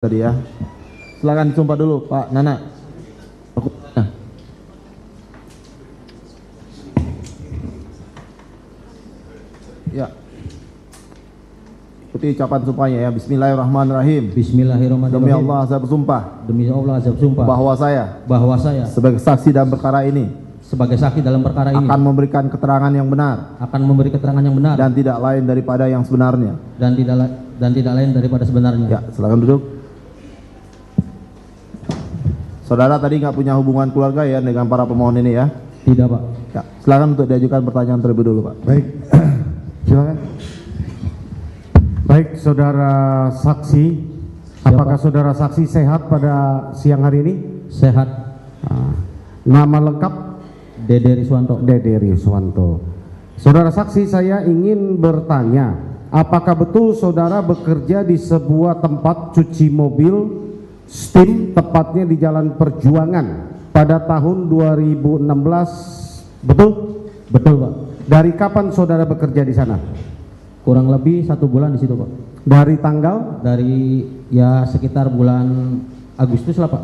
tadi ya. Silakan disumpah dulu Pak Nana. Ya. Ikuti ucapan sumpahnya ya. Bismillahirrahmanirrahim. Bismillahirrahmanirrahim. Demi Allah saya bersumpah. Demi Allah saya bersumpah Bahwa saya sebagai saksi dalam perkara ini akan memberikan keterangan yang benar dan tidak lain daripada yang sebenarnya. Ya, silakan duduk. Saudara tadi nggak punya hubungan keluarga ya dengan para pemohon ini ya? Tidak, Pak. Ya, silakan untuk diajukan pertanyaan terlebih dulu, Pak. Baik, silakan. Baik, saudara saksi, apakah saudara saksi sehat pada siang hari ini? Sehat. Nama lengkap? Dede Riswanto. Dede Riswanto. Saudara saksi, saya ingin bertanya, apakah betul saudara bekerja di sebuah tempat cuci mobil Steam, tepatnya di Jalan Perjuangan pada tahun 2016? Betul? Betul, Pak. Dari kapan saudara bekerja di sana? Kurang lebih 1 bulan di situ, Pak. Dari tanggal? Dari ya sekitar bulan Agustus lah, Pak.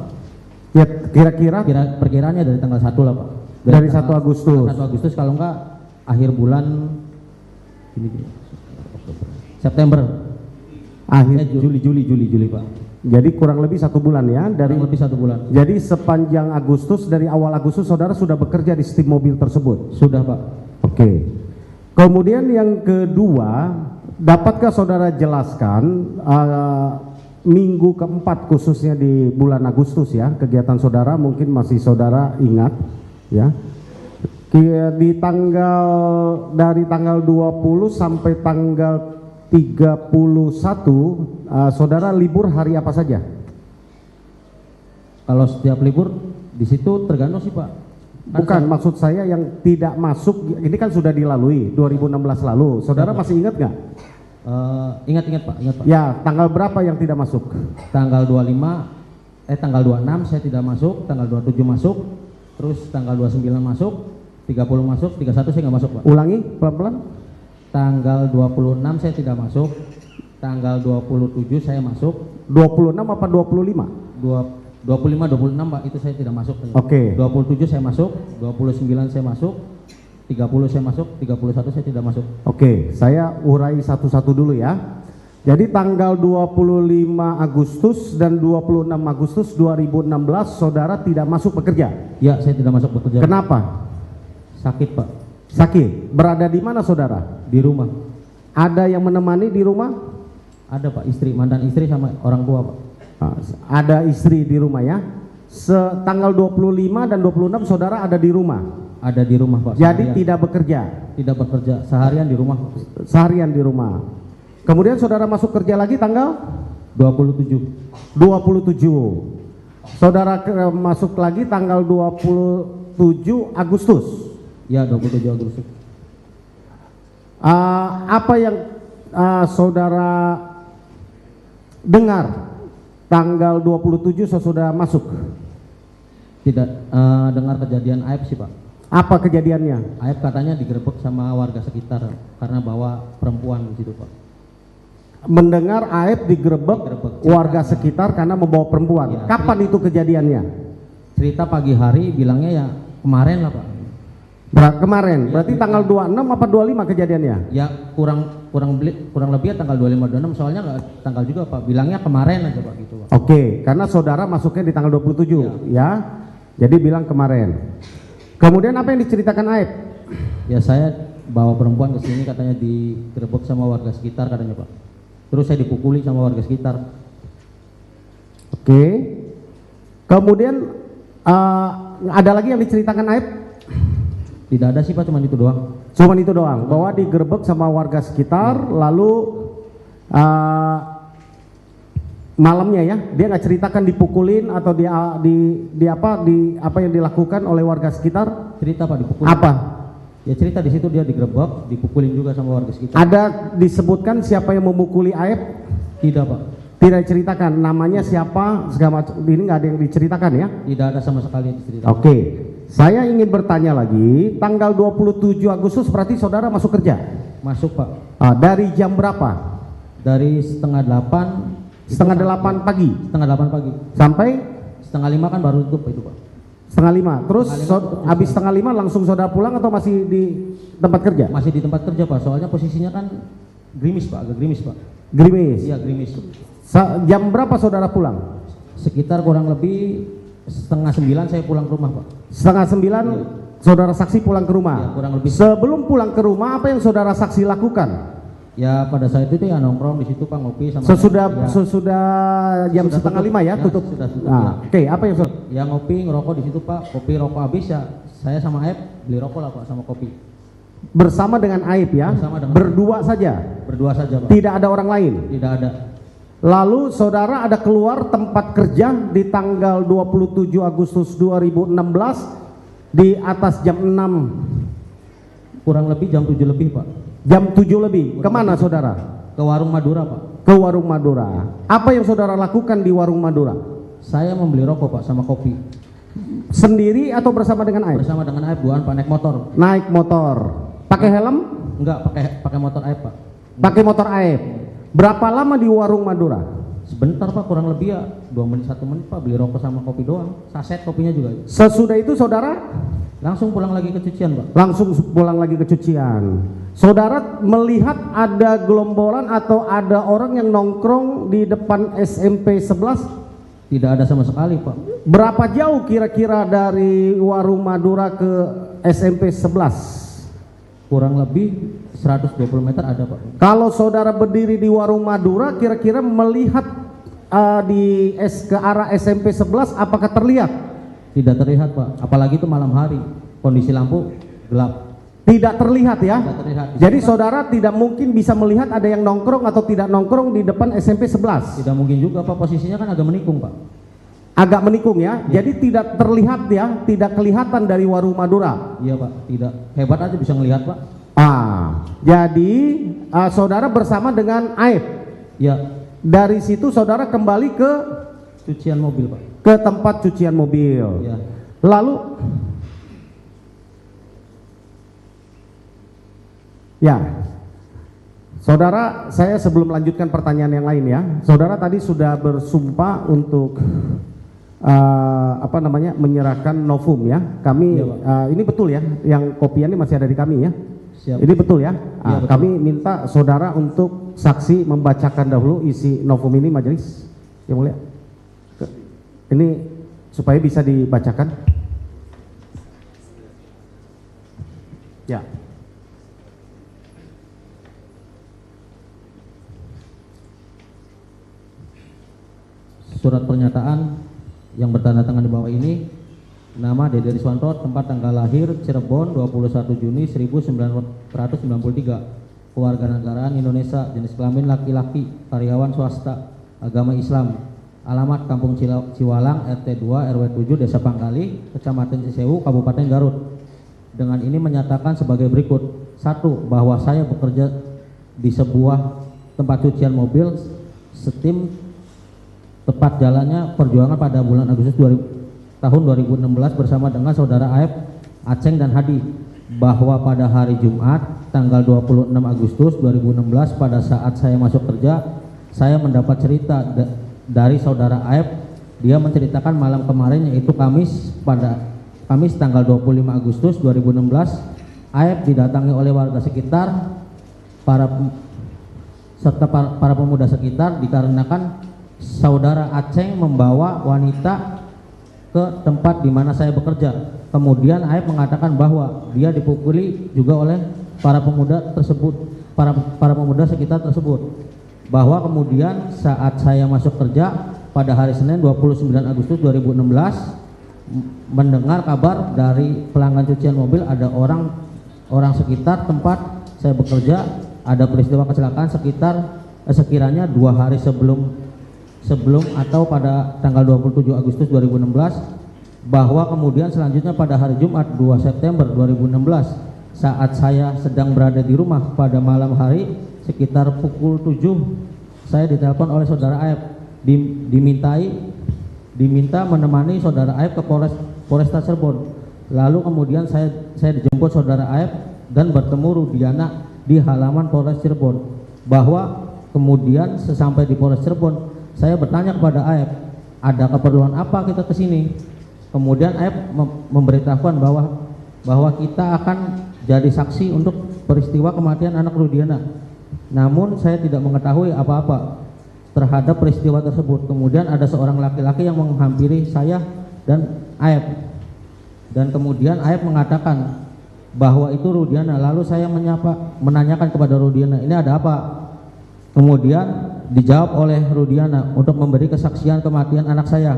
Ya, kira-kira? Perkiraannya dari tanggal 1 lah, Pak. Dari 1 Agustus. 1 Agustus kalau enggak akhir bulan September. Juli, Pak. Jadi kurang lebih 1 bulan ya, kurang lebih 1 bulan. Jadi sepanjang Agustus, dari awal Agustus saudara sudah bekerja di Steam mobil tersebut? Sudah, Pak. Oke. Kemudian yang kedua, dapatkah saudara jelaskan minggu keempat khususnya di bulan Agustus ya, kegiatan saudara mungkin masih saudara ingat ya, dari tanggal 20 sampai tanggal 31 saudara libur hari apa saja? Kalau setiap libur di situ tergantung sih, Pak. Bukan, maksud saya yang tidak masuk, ini kan sudah dilalui 2016 lalu. Saudara masih ingat nggak? Ingat Pak. Ya, tanggal berapa yang tidak masuk? Tanggal 26 saya tidak masuk, tanggal 27 masuk, terus tanggal 29 masuk, 30 masuk, 31 saya nggak masuk, Pak. Ulangi pelan-pelan. Tanggal 26 saya tidak masuk, tanggal 27 saya masuk. 26 apa 25? 26, Pak, itu saya tidak masuk. Oke. 27 saya masuk, 29 saya masuk, 30 saya masuk, 31 saya tidak masuk. Oke, saya urai satu-satu dulu ya. Jadi tanggal 25 Agustus dan 26 Agustus 2016 saudara tidak masuk bekerja? Ya, saya tidak masuk bekerja. Kenapa? Sakit, Pak. Sakit. Berada di mana saudara? Di rumah. Ada yang menemani di rumah? Ada, Pak, mantan istri sama orang tua, Pak. Ada istri di rumah ya. Tanggal 25 dan 26 saudara ada di rumah? Ada di rumah, Pak. Jadi tidak bekerja? Tidak bekerja, seharian di rumah. Seharian di rumah. Kemudian saudara masuk kerja lagi tanggal? 27. Saudara masuk lagi tanggal 27 Agustus? Ya, 27 Agustus. Apa yang saudara dengar tanggal 27 sesudah masuk? Tidak dengar kejadian aib sih, Pak. Apa kejadiannya? Aib katanya digerebek sama warga sekitar karena bawa perempuan di situ, Pak. Mendengar aib digerebek warga sekitar karena membawa perempuan. Ya, kapan itu kejadiannya? Cerita pagi hari, bilangnya ya kemarin lah, Pak. Kemarin, berarti ya, tanggal 26 apa 25 kejadiannya? Ya, kurang lebih ya tanggal 25-26, soalnya nggak tanggal juga, Pak. Bilangnya kemarin aja, Pak, gitu, Pak. Oke, karena saudara masuknya di tanggal 27 ya. Jadi bilang kemarin. Kemudian apa yang diceritakan aib? Ya, saya bawa perempuan ke sini, katanya digerebek sama warga sekitar katanya, Pak. Terus saya dipukuli sama warga sekitar. Oke. Kemudian ada lagi yang diceritakan aib? Tidak ada sih, Pak, cuma itu doang. Cuma itu doang, bahwa digerebek sama warga sekitar, lalu malamnya ya, dia nggak ceritakan dipukulin atau apa yang dilakukan oleh warga sekitar? Cerita, Pak, dipukulin. Apa? Ya, cerita di situ dia digerebek, dipukulin juga sama warga sekitar. Ada disebutkan siapa yang memukuli aib? Tidak, Pak. Tidak diceritakan namanya siapa, segala macam. Ini nggak ada yang diceritakan ya? Tidak ada sama sekali yang diceritakan. Oke. Saya ingin bertanya lagi, tanggal 27 Agustus berarti saudara masuk kerja? Masuk, Pak. Dari jam berapa? Dari setengah 8 Setengah 8 pagi? Setengah 8 pagi. Sampai? Setengah 5 kan baru tutup itu Pak. Setengah 5. Terus habis setengah 5 langsung saudara pulang atau masih di tempat kerja? Masih di tempat kerja Pak, soalnya posisinya kan gerimis Pak, agak gerimis Pak. Gerimis? Iya gerimis. Jam berapa saudara pulang? Sekitar kurang lebih setengah 9 saya pulang ke rumah Pak. Setengah 9 iya. Saudara saksi pulang ke rumah? Ya, kurang lebih. Sebelum pulang ke rumah apa yang saudara saksi lakukan? Ya pada saat itu ya nongkrong di situ Pak, ngopi sama sesudah jam setengah 5 ya, tutup. Sudah tutup. Nah, ya. Oke, apa yang ya ngopi ngerokok di situ Pak, kopi rokok habis ya saya sama Aib beli rokok lah Pak sama kopi. Bersama dengan Aib ya? Berdua saja? Berdua saja Pak. Tidak ada orang lain? Tidak ada. Lalu saudara ada keluar tempat kerja di tanggal 27 Agustus 2016 di atas jam 6? Kurang lebih jam 7 lebih Pak. Jam 7 lebih. Kemana saudara? Ke warung Madura Pak. Ke warung Madura. Ya. Apa yang saudara lakukan di warung Madura? Saya membeli rokok Pak sama kopi. Sendiri atau bersama dengan Aib? Bersama dengan Aib, bukan Pak, naik motor. Naik motor. Pakai helm? Enggak, pakai motor Aib Pak. Pakai motor Aib. Berapa lama di warung Madura? Sebentar Pak, kurang lebih ya 2 menit 1 menit Pak, beli rokok sama kopi doang. Saset kopinya juga. Sesudah itu saudara langsung pulang lagi ke cucian Pak. Langsung pulang lagi ke cucian. Saudara melihat ada gelombolan atau ada orang yang nongkrong di depan SMP 11? Tidak ada sama sekali Pak. Berapa jauh kira-kira dari warung Madura ke SMP 11? Kurang lebih 120 meter ada Pak. Kalau saudara berdiri di warung Madura kira-kira melihat ke arah SMP 11 apakah terlihat? Tidak terlihat Pak, apalagi itu malam hari, kondisi lampu gelap. Tidak terlihat ya? Tidak terlihat. Jadi saudara tidak mungkin bisa melihat ada yang nongkrong atau tidak nongkrong di depan SMP 11? Tidak mungkin juga Pak, posisinya kan agak menikung Pak. Agak menikung ya? Jadi tidak terlihat ya? Tidak kelihatan dari warung Madura? Iya Pak, tidak. Hebat aja bisa melihat Pak. Jadi saudara bersama dengan Aib? Ya. Dari situ saudara kembali ke? Cucian mobil Pak. Ke tempat cucian mobil. Ya. Lalu ya, saudara, saya sebelum melanjutkan pertanyaan yang lain ya, saudara tadi sudah bersumpah untuk menyerahkan novum ya. Kami ya, ini betul ya, yang kopiannya masih ada di kami ya. Siap. Ini betul ya. Ya betul. Kami minta saudara untuk saksi membacakan dahulu isi novum ini majelis, yang mulia. Ini supaya bisa dibacakan. Ya. Surat pernyataan yang bertanda tangan di bawah ini. Nama Dede Riswanto, tempat tanggal lahir Cirebon 21 Juni 1993. Kewarganegaraan Indonesia, jenis kelamin laki-laki, karyawan swasta, agama Islam. Alamat Kampung Ciwalang, RT 2 RW 7 Desa Pangkali, Kecamatan Cisewu, Kabupaten Garut. Dengan ini menyatakan sebagai berikut. 1. Bahwa saya bekerja di sebuah tempat cucian mobil Steam, tepat jalannya Perjuangan pada bulan Agustus tahun 2016 bersama dengan saudara Aib, Aceng dan Hadi. Bahwa pada hari Jumat tanggal 26 Agustus 2016 pada saat saya masuk kerja, saya mendapat cerita dari saudara Aib. Dia menceritakan malam kemarin, yaitu Kamis tanggal 25 Agustus 2016, Aib didatangi oleh warga sekitar serta para pemuda sekitar dikarenakan saudara Aceng membawa wanita ke tempat di mana saya bekerja. Kemudian Aib mengatakan bahwa dia dipukuli juga oleh para pemuda tersebut, para pemuda sekitar tersebut. Bahwa kemudian saat saya masuk kerja pada hari Senin 29 Agustus 2016 mendengar kabar dari pelanggan cucian mobil ada orang sekitar tempat saya bekerja ada peristiwa kecelakaan sekiranya 2 hari sebelum atau pada tanggal 27 Agustus 2016, bahwa kemudian selanjutnya pada hari Jumat 2 September 2016 saat saya sedang berada di rumah pada malam hari sekitar pukul 7 saya ditelepon oleh saudara Aib, diminta menemani saudara Aib ke Polresta Cirebon. Lalu kemudian saya dijemput saudara Aib dan bertemu Rudiana di halaman Polres Cirebon. Bahwa kemudian sesampai di Polres Cirebon saya bertanya kepada Aep, ada keperluan apa kita ke sini? Kemudian Aep memberitahukan bahwa kita akan jadi saksi untuk peristiwa kematian anak Rudiana. Namun saya tidak mengetahui apa-apa terhadap peristiwa tersebut. Kemudian ada seorang laki-laki yang menghampiri saya dan Aep. Dan kemudian Aep mengatakan bahwa itu Rudiana. Lalu saya menanyakan kepada Rudiana, ini ada apa? Kemudian dijawab oleh Rudiana untuk memberi kesaksian kematian anak saya.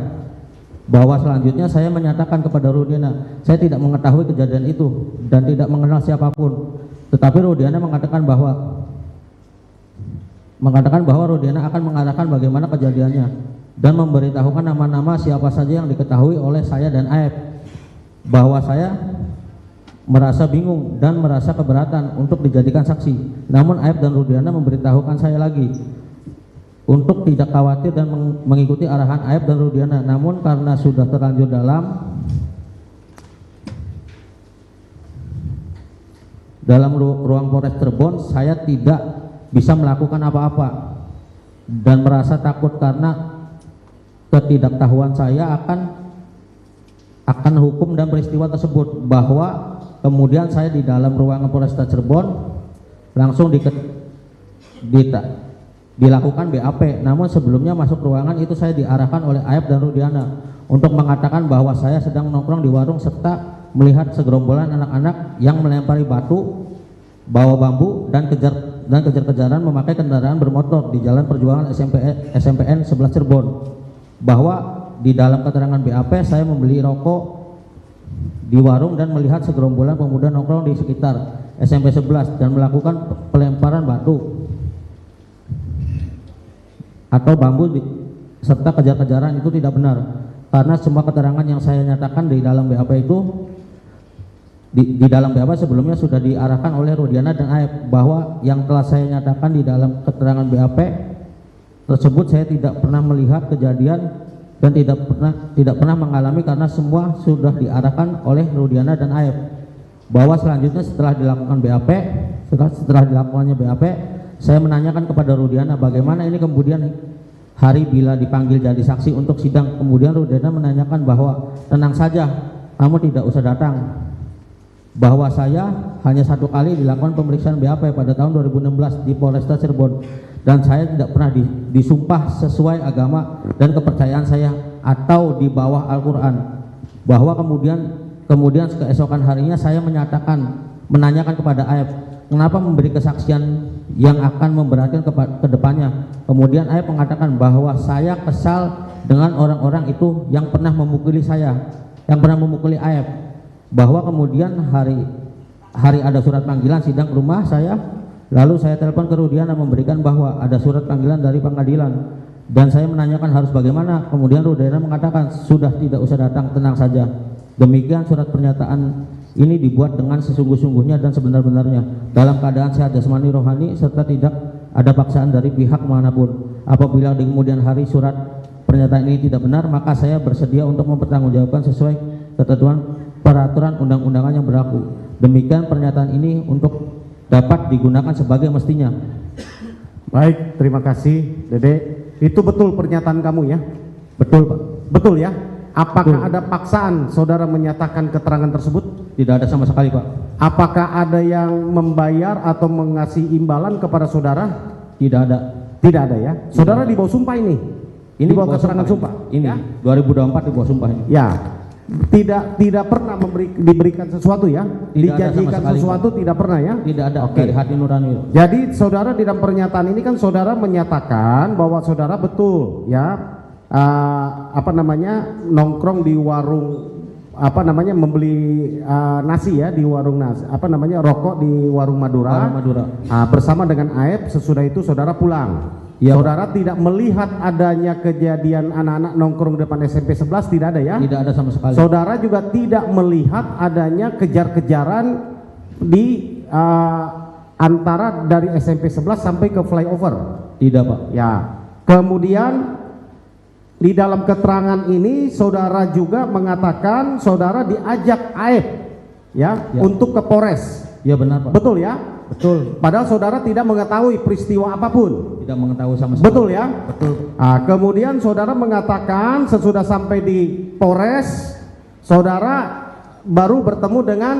Bahwa selanjutnya saya menyatakan kepada Rudiana, saya tidak mengetahui kejadian itu dan tidak mengenal siapapun. Tetapi Rudiana mengatakan bahwa Rudiana akan mengatakan bagaimana kejadiannya dan memberitahukan nama-nama siapa saja yang diketahui oleh saya dan Aep. Bahwa saya merasa bingung dan merasa keberatan untuk dijadikan saksi. Namun Aep dan Rudiana memberitahukan saya lagi untuk tidak khawatir dan mengikuti arahan Aep dan Rudiana. Namun karena sudah terlanjur dalam ruang Polres Cirebon, saya tidak bisa melakukan apa-apa dan merasa takut karena ketidaktahuan saya akan hukum dan peristiwa tersebut. Bahwa kemudian saya di dalam ruangan Polresta Cirebon langsung dilakukan BAP. Namun sebelumnya masuk ruangan itu saya diarahkan oleh Aep dan Rudiana untuk mengatakan bahwa saya sedang nongkrong di warung serta melihat segerombolan anak-anak yang melempari batu, bawa bambu dan kejar-kejaran memakai kendaraan bermotor di Jalan Perjuangan SMPN 11 Cirebon. Bahwa di dalam keterangan BAP saya membeli rokok di warung dan melihat segerombolan pemuda nongkrong di sekitar SMP 11 dan melakukan pelemparan batu atau bambu serta kejar-kejaran itu tidak benar, karena semua keterangan yang saya nyatakan di dalam BAP itu di dalam BAP sebelumnya sudah diarahkan oleh Rudiana dan Aep. Bahwa yang telah saya nyatakan di dalam keterangan BAP tersebut saya tidak pernah melihat kejadian dan tidak pernah mengalami, karena semua sudah diarahkan oleh Rudiana dan Aep. Bahwa selanjutnya setelah dilakukannya BAP, saya menanyakan kepada Rudiana bagaimana ini kemudian hari bila dipanggil jadi saksi untuk sidang. Kemudian Rudiana menanyakan bahwa tenang saja, kamu tidak usah datang. Bahwa saya hanya 1 kali dilakukan pemeriksaan BAP pada tahun 2016 di Polresta Cirebon, dan saya tidak pernah disumpah sesuai agama dan kepercayaan saya atau di bawah Al-Quran. Bahwa kemudian keesokan harinya saya menanyakan kepada Aep, kenapa memberi kesaksian yang akan memberatkan ke depannya. Kemudian Aep mengatakan bahwa saya kesal dengan orang-orang itu yang pernah memukuli saya, yang pernah memukuli Aep. Bahwa kemudian hari ada surat panggilan sidang ke rumah saya, lalu saya telepon ke Rudiana memberikan bahwa ada surat panggilan dari pengadilan dan saya menanyakan harus bagaimana. Kemudian Rudiana mengatakan sudah, tidak usah datang, tenang saja. Demikian surat pernyataan ini dibuat dengan sesungguh-sungguhnya dan sebenar-benarnya dalam keadaan sehat jasmani rohani serta tidak ada paksaan dari pihak manapun. Apabila di kemudian hari surat pernyataan ini tidak benar, maka saya bersedia untuk mempertanggungjawabkan sesuai ketentuan peraturan undang-undangan yang berlaku. Demikian pernyataan ini untuk dapat digunakan sebagai mestinya. Baik, terima kasih Dede. Itu betul pernyataan kamu ya? Betul Pak. Betul ya? Apakah betul. ada paksaan saudara menyatakan keterangan tersebut? Tidak ada sama sekali Pak. Apakah ada yang membayar atau mengasih imbalan kepada saudara? Tidak ada. Tidak ada ya? Saudara di bawah sumpah ini? Ini di bawah keterangan sumpah? Ini ya? 2024 di bawah sumpah ini. Ya. Tidak pernah diberikan sesuatu ya, dijanjikan sesuatu, tidak pernah ya. Tidak ada. Oke. Dari hati nurani. Jadi saudara di dalam pernyataan ini kan saudara menyatakan bahwa saudara betul ya nongkrong di warung membeli nasi ya di warung nasi rokok di warung Madura, bersama dengan Aep. Sesudah itu saudara pulang. Ya, saudara tidak melihat adanya kejadian anak-anak nongkrong depan SMP 11, tidak ada ya? Tidak ada sama sekali. Saudara juga tidak melihat adanya kejar-kejaran di antara dari SMP 11 sampai ke flyover? Tidak Pak. Ya. Kemudian di dalam keterangan ini saudara juga mengatakan saudara diajak Aep ya, untuk ke Polres. Ya benar Pak. Betul ya? Betul. Padahal saudara tidak mengetahui peristiwa apapun. Tidak mengetahui sama sekali. Betul ya? Betul. Kemudian saudara mengatakan sesudah sampai di Polres, saudara baru bertemu dengan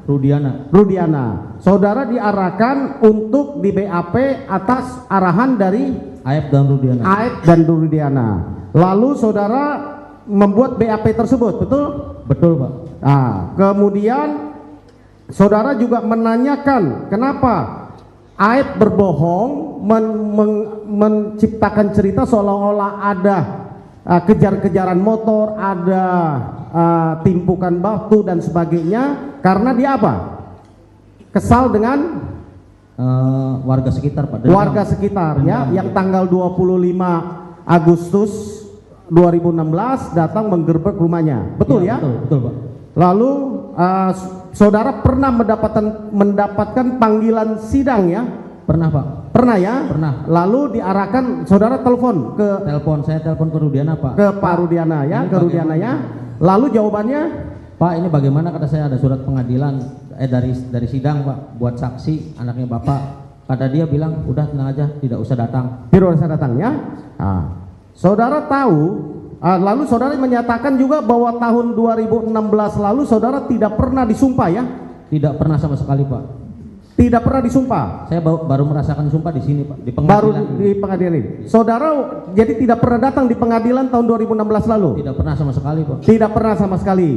Rudiana. Saudara diarahkan untuk di BAP atas arahan dari Aep dan Rudiana. Lalu saudara membuat BAP tersebut, betul? Betul, Pak. Kemudian saudara juga menanyakan kenapa Aep berbohong menciptakan cerita seolah-olah ada kejar-kejaran motor, ada timpukan batu dan sebagainya, karena dia apa? Kesal dengan warga sekitar, Pak. Warga sekitar ya, yang tanggal 25 Agustus 2016 datang menggerbek rumahnya. Betul ya? Betul, Pak. Lalu saudara pernah mendapatkan panggilan sidang ya? Pernah, Pak. Pernah ya? Pernah. Lalu diarahkan saudara saya telepon ke Rudiana, Pak. Ke Pak Rudiana ya, ke Rudiana ya. Lalu jawabannya, Pak, ini bagaimana, kata saya, ada surat pengadilan dari sidang, Pak, buat saksi anaknya Bapak. Kata dia bilang, udah tenang aja, tidak usah datang. Tidak usah datang ya. Saudara tahu, lalu saudara menyatakan juga bahwa tahun 2016 lalu saudara tidak pernah disumpah ya? Tidak pernah sama sekali, Pak. Tidak pernah disumpah. Saya baru merasakan sumpah di sini, Pak, di pengadilan. Baru di pengadilan ini. Saudara jadi tidak pernah datang di pengadilan tahun 2016 lalu? Tidak pernah sama sekali, Pak. Tidak pernah sama sekali.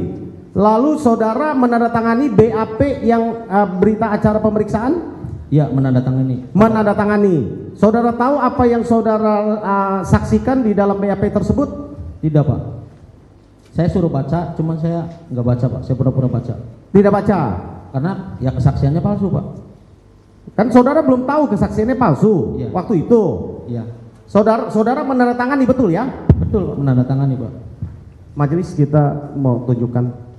Lalu saudara menandatangani BAP yang berita acara pemeriksaan? Ya, menandatangani. Menandatangani. Saudara tahu apa yang saudara saksikan di dalam BAP tersebut? Tidak, Pak. Saya suruh baca, cuman saya nggak baca, Pak. Saya pura-pura baca. Tidak baca? Karena ya kesaksiannya palsu, Pak. Kan saudara belum tahu kesaksiannya palsu waktu itu. Iya. Saudara menandatangani, betul ya? Betul, menandatangani, Pak. Majelis, kita mau tunjukkan.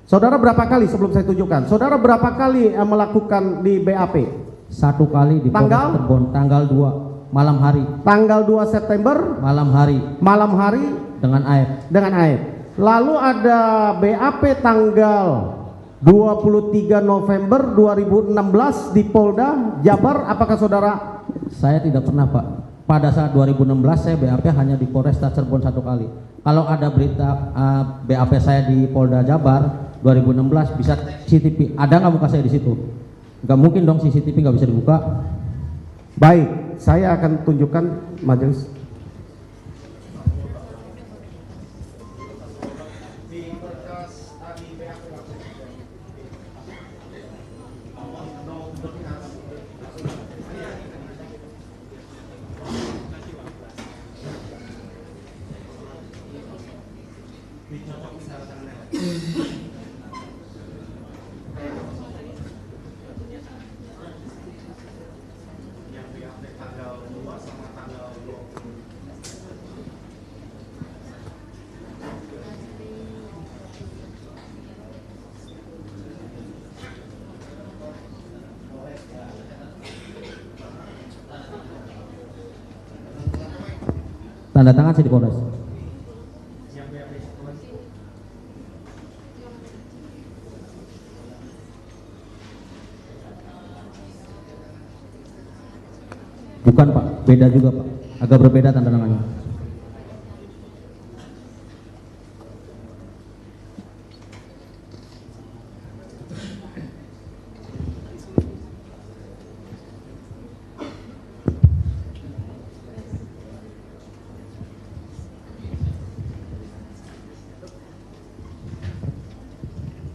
Saudara berapa kali sebelum saya tunjukkan? Saudara berapa kali melakukan di BAP? 1 kali di Polres Cirebon, tanggal 2 malam hari. Tanggal 2 September malam hari. Malam hari dengan Aep. Dengan Aep. Lalu ada BAP tanggal 23 November 2016 di Polda Jabar. Apakah saudara? Saya tidak pernah, Pak. Pada saat 2016 saya BAP hanya di Polresta Cirebon 1 kali. Kalau ada berita BAP saya di Polda Jabar 2016 bisa CCTV. Ada nggak muka saya di situ? Nggak mungkin dong, CCTV nggak bisa dibuka. Baik, saya akan tunjukkan majelis. Tanda tangan saya di Polres. Bukan, Pak, beda juga, Pak. Agak berbeda tanda tangannya.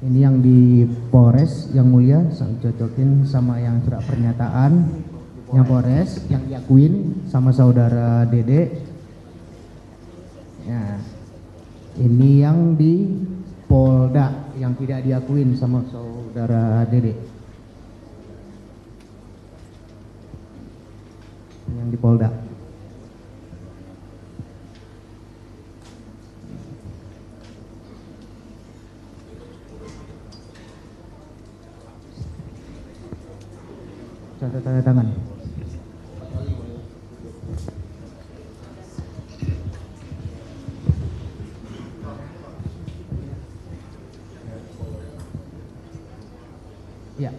Ini yang di Polres yang mulia, saya cocokin sama yang surat pernyataan yang Polres yang diakuin sama saudara Dede. Ya, ini yang di Polda yang tidak diakuin sama saudara Dede. Yang di Polda. Tanda tangan. Ya.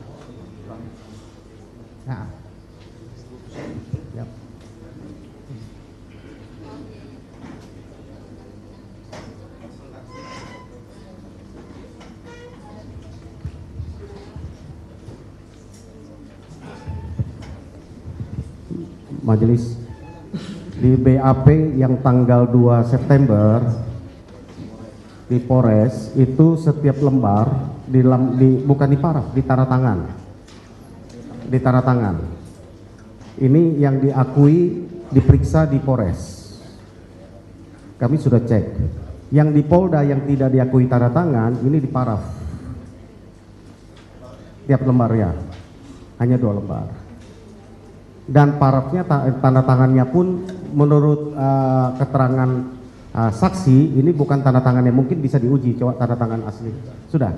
majelis, di BAP yang tanggal 2 September di Polres itu setiap lembar bukan di paraf, di tanda tangan. Ini yang diakui diperiksa di Polres. Kami sudah cek. Yang di Polda yang tidak diakui tanda tangan ini di paraf. Tiap lembarnya hanya 2 lembar. Dan parafnya tanda tangannya pun menurut keterangan saksi ini bukan tanda tangan yang mungkin bisa diuji, coba tanda tangan asli. Sudah.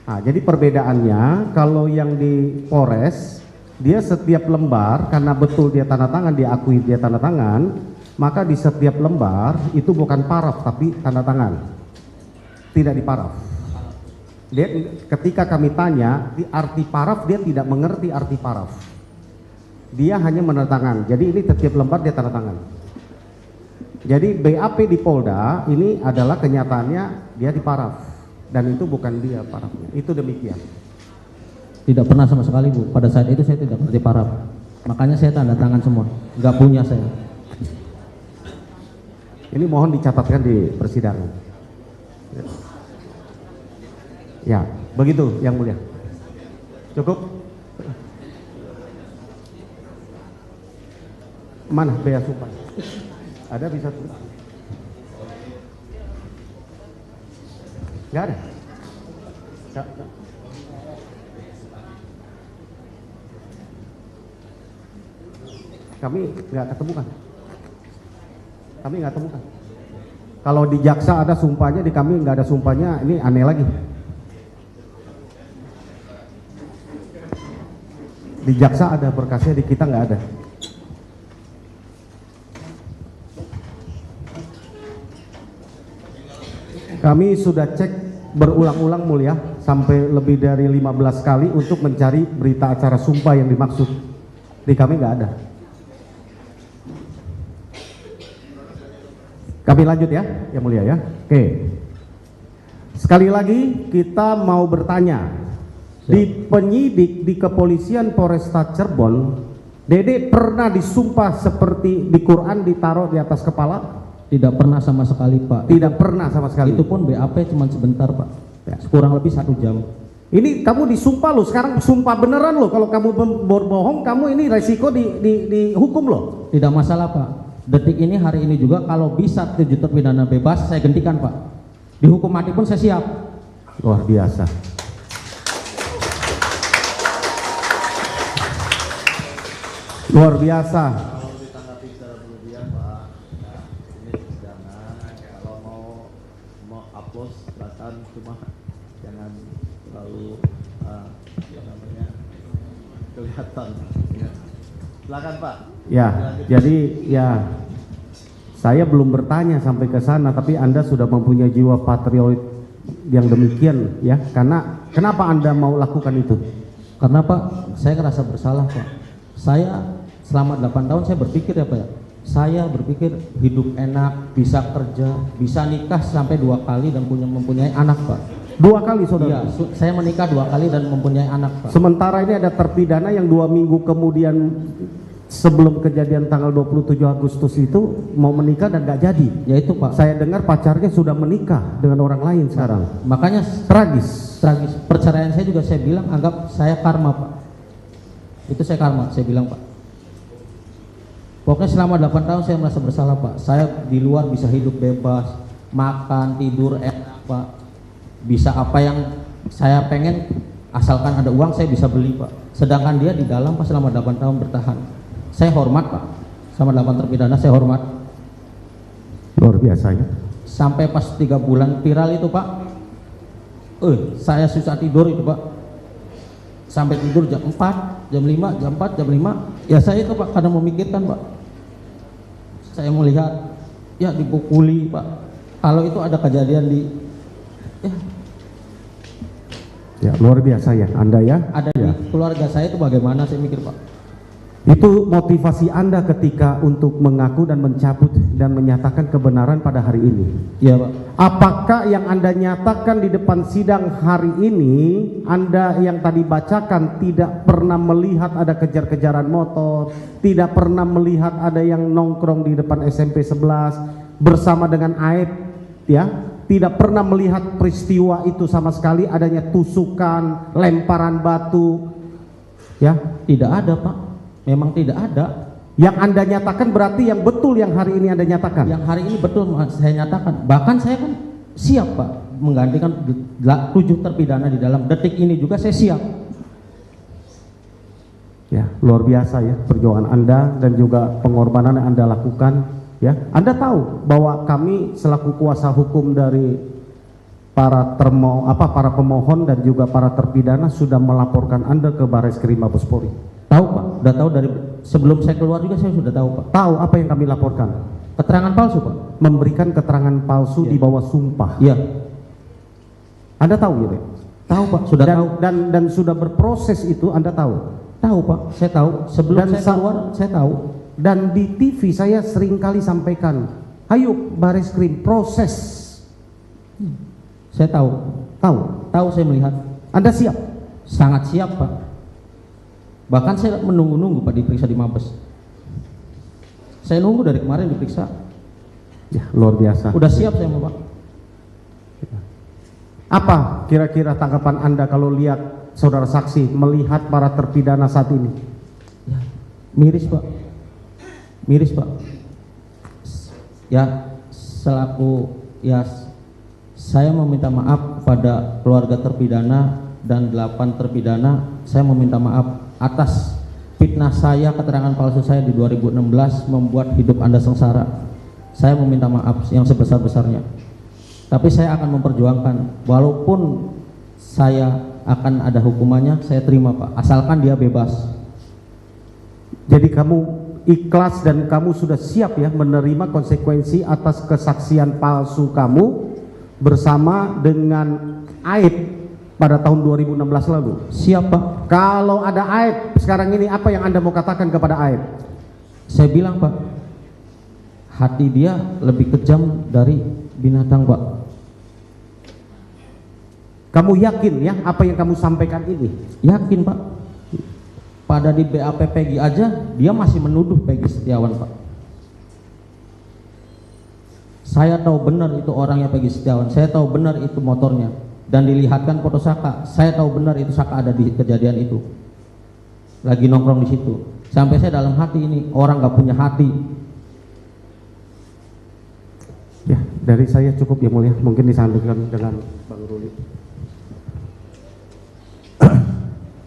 Nah, jadi perbedaannya kalau yang di Polres dia setiap lembar karena betul dia tanda tangan, diakui dia tanda tangan, maka di setiap lembar itu bukan paraf tapi tanda tangan. Tidak di paraf. Dia ketika kami tanya di arti paraf, dia tidak mengerti arti paraf. Dia hanya menandatangan. Jadi ini setiap lembar dia tanda tangan. Jadi BAP di Polda ini adalah kenyataannya dia di paraf dan itu bukan dia parafnya. Itu demikian. Tidak pernah sama sekali Bu. Pada saat itu saya tidak ngerti paraf. Makanya saya tanda tangan semua. Nggak punya saya. Ini mohon dicatatkan di persidangan. Ya, begitu yang mulia. Cukup? Mana bea sumpah? Ada bisa tulis? Nggak ada? Nggak. Kami nggak ketemukan. Kalau di jaksa ada sumpahnya, di kami nggak ada sumpahnya, ini aneh lagi. Di jaksa ada berkasnya, di kita nggak ada. Kami sudah cek berulang-ulang mulia sampai lebih dari 15 kali untuk mencari berita acara sumpah yang dimaksud. Di kami nggak ada. Kami lanjut ya, yang mulia ya. Oke. Sekali lagi kita mau bertanya. Di penyidik di kepolisian Polresta Cirebon, Dede pernah disumpah seperti di Quran ditaruh di atas kepala? Tidak pernah sama sekali Pak. Tidak pernah sama sekali. Itu pun BAP cuma sebentar Pak. Ya, kurang lebih 1 jam. Ini kamu disumpah loh, sekarang sumpah beneran loh. Kalau kamu berbohong, kamu ini resiko dihukum loh. Tidak masalah Pak. Detik ini, hari ini juga kalau bisa 7 terpidana bebas saya gantikan Pak. Dihukum mati pun saya siap. Luar biasa. Luar biasa. Cuma jangan terlalu kelihatan. Silakan Pak. Ya, jadi ya saya belum bertanya sampai ke sana, tapi Anda sudah mempunyai jiwa patriot yang demikian ya. Karena kenapa Anda mau lakukan itu? Karena Pak, saya ngerasa bersalah Pak. Saya selama 8 tahun saya berpikir ya Pak ya. Saya berpikir hidup enak, bisa kerja, bisa nikah sampai 2 kali dan mempunyai anak Pak. 2 kali saudara? Iya, saya menikah 2 kali dan mempunyai anak Pak. Sementara ini ada terpidana yang 2 minggu kemudian sebelum kejadian tanggal 27 Agustus itu mau menikah dan gak jadi. Ya itu Pak. Saya dengar pacarnya sudah menikah dengan orang lain sekarang. Makanya tragis. Perceraian saya juga saya bilang anggap saya karma Pak. Itu saya karma, saya bilang Pak. Pokoknya selama 8 tahun saya merasa bersalah Pak. Saya di luar bisa hidup bebas, makan, tidur enak Pak. Bisa apa yang saya pengen, asalkan ada uang saya bisa beli Pak. Sedangkan dia di dalam Pak selama 8 tahun bertahan. Saya hormat Pak. Sama 8 terpidana saya hormat. Luar biasa ya. Sampai pas 3 bulan viral itu Pak. Saya susah tidur itu Pak. Sampai tidur jam 4, jam 5, jam 4, jam 5. Ya saya itu Pak kadang memikirkan Pak. Saya melihat ya dipukuli Pak. Kalau itu ada kejadian di ya luar biasa ya Anda ya. Ada ya. Di keluarga saya itu bagaimana saya mikir Pak. Itu motivasi Anda ketika untuk mengaku dan mencabut dan menyatakan kebenaran pada hari ini. Iya Pak. Apakah yang Anda nyatakan di depan sidang hari ini, Anda yang tadi bacakan tidak pernah melihat ada kejar-kejaran motor, tidak pernah melihat ada yang nongkrong di depan SMP 11 bersama dengan Aib, ya? Tidak pernah melihat peristiwa itu sama sekali, adanya tusukan, lemparan batu, ya? Tidak ada Pak, memang tidak ada. Yang Anda nyatakan berarti yang betul yang hari ini Anda nyatakan? Yang hari ini betul saya nyatakan. Bahkan saya kan siap Pak menggantikan 7 terpidana di dalam detik ini juga saya siap. Ya, luar biasa ya perjuangan Anda dan juga pengorbanan yang Anda lakukan. Ya, Anda tahu bahwa kami selaku kuasa hukum dari para pemohon dan juga para terpidana sudah melaporkan Anda ke Barreskrim Mabes Polri. Tahu Pak, udah tahu dari sebelum saya keluar juga saya sudah tahu Pak. Tahu apa yang kami laporkan? Keterangan palsu Pak. Memberikan keterangan palsu di bawah sumpah. Iya. Anda tahu ya Pak? Tahu Pak, sudah tahu. Dan sudah berproses itu Anda tahu? Tahu Pak, saya tahu. Sebelum saya keluar saya tahu. Dan di TV saya seringkali sampaikan, ayo Barreskrim proses. Saya tahu. Tahu saya melihat. Anda siap? Sangat siap Pak. Bahkan saya menunggu-nunggu Pak diperiksa di Mabes. Saya nunggu dari kemarin diperiksa. Ya, luar biasa. Udah siap saya Pak. Apa kira-kira tanggapan Anda kalau lihat saudara saksi melihat para terpidana saat ini? Ya, miris Pak. Miris Pak. Ya, selaku saya meminta maaf kepada keluarga terpidana dan 8 terpidana. Saya meminta maaf atas fitnah saya, keterangan palsu saya di 2016 membuat hidup Anda sengsara. Saya meminta maaf yang sebesar-besarnya. Tapi saya akan memperjuangkan, walaupun saya akan ada hukumannya, saya terima Pak, asalkan dia bebas. Jadi kamu ikhlas dan kamu sudah siap ya menerima konsekuensi atas kesaksian palsu kamu bersama dengan Aib pada tahun 2016 lalu? Siap Pak. Kalau ada Aib sekarang ini, apa yang Anda mau katakan kepada Aib? Saya bilang Pak, hati dia lebih kejam dari binatang Pak. Kamu yakin ya apa yang kamu sampaikan ini? Yakin Pak. Pada di BAP Peggy aja dia masih menuduh Peggy Setiawan Pak. Saya tahu benar itu orangnya Peggy Setiawan. Saya tahu benar itu motornya. Dan dilihatkan foto Saka, saya tahu benar itu Saka ada di kejadian itu, lagi nongkrong di situ. Sampai saya dalam hati ini orang gak punya hati. Ya, dari saya cukup ya mulia, mungkin disambungkan dengan Bang Ruli.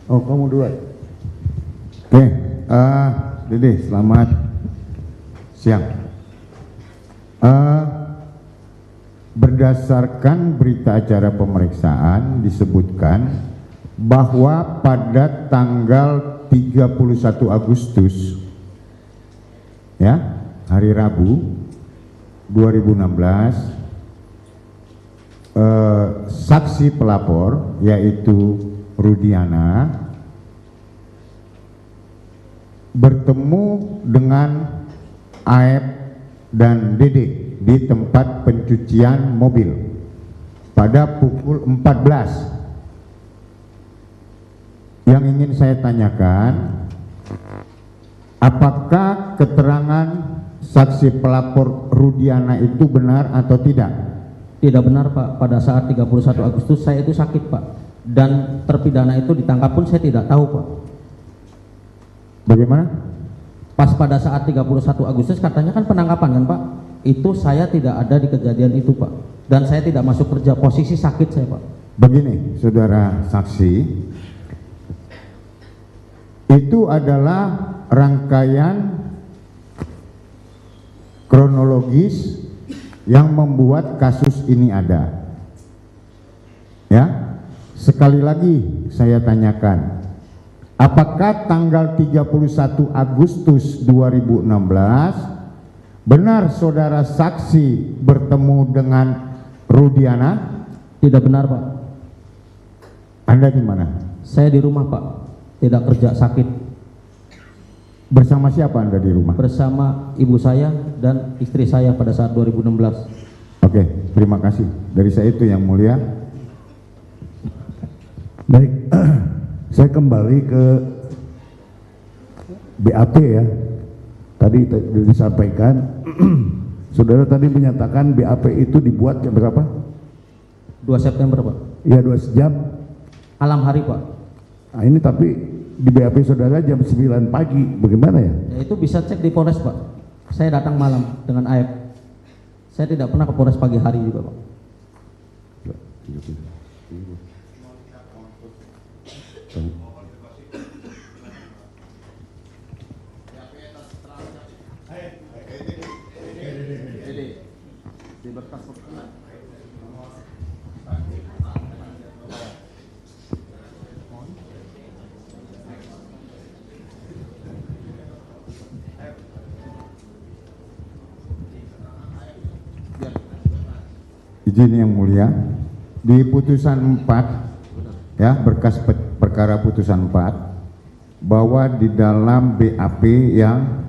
Oh, kamu duluan. Oke, Dede, selamat siang. Berdasarkan berita acara pemeriksaan disebutkan bahwa pada tanggal 31 Agustus ya, hari Rabu 2016, saksi pelapor yaitu Rudiana bertemu dengan Aep dan Dede di tempat pencucian mobil pada pukul 14. Yang ingin saya tanyakan, apakah keterangan saksi pelapor Rudiana itu benar atau tidak? Tidak benar Pak. Pada saat 31 Agustus saya itu sakit Pak, dan terpidana itu ditangkap pun saya tidak tahu Pak. Bagaimana? Pas pada saat 31 Agustus katanya kan penangkapan kan Pak, itu saya tidak ada di kejadian itu Pak, dan saya tidak masuk kerja, posisi sakit saya Pak. Begini saudara saksi, itu adalah rangkaian kronologis yang membuat kasus ini ada. Ya, sekali lagi saya tanyakan, apakah tanggal 31 Agustus 2016 benar saudara saksi bertemu dengan Rudiana? Tidak benar Pak. Anda di mana? Saya di rumah Pak, tidak kerja, sakit. Bersama siapa Anda di rumah? Bersama ibu saya dan istri saya pada saat 2016. Oke, terima kasih. Dari saya itu yang mulia. Baik, saya kembali ke BAP ya. Tadi disampaikan, saudara tadi menyatakan BAP itu dibuat jam berapa? 2 September Pak. Ya 2 jam. Malam hari Pak. Nah ini tapi di BAP saudara jam 9 pagi, bagaimana ya? Ya, itu bisa cek di Polres Pak. Saya datang malam dengan AF. Saya tidak pernah ke Polres pagi hari juga Pak. Izin yang mulia, di putusan 4 ya, berkas perkara putusan 4 bahwa di dalam BAP yang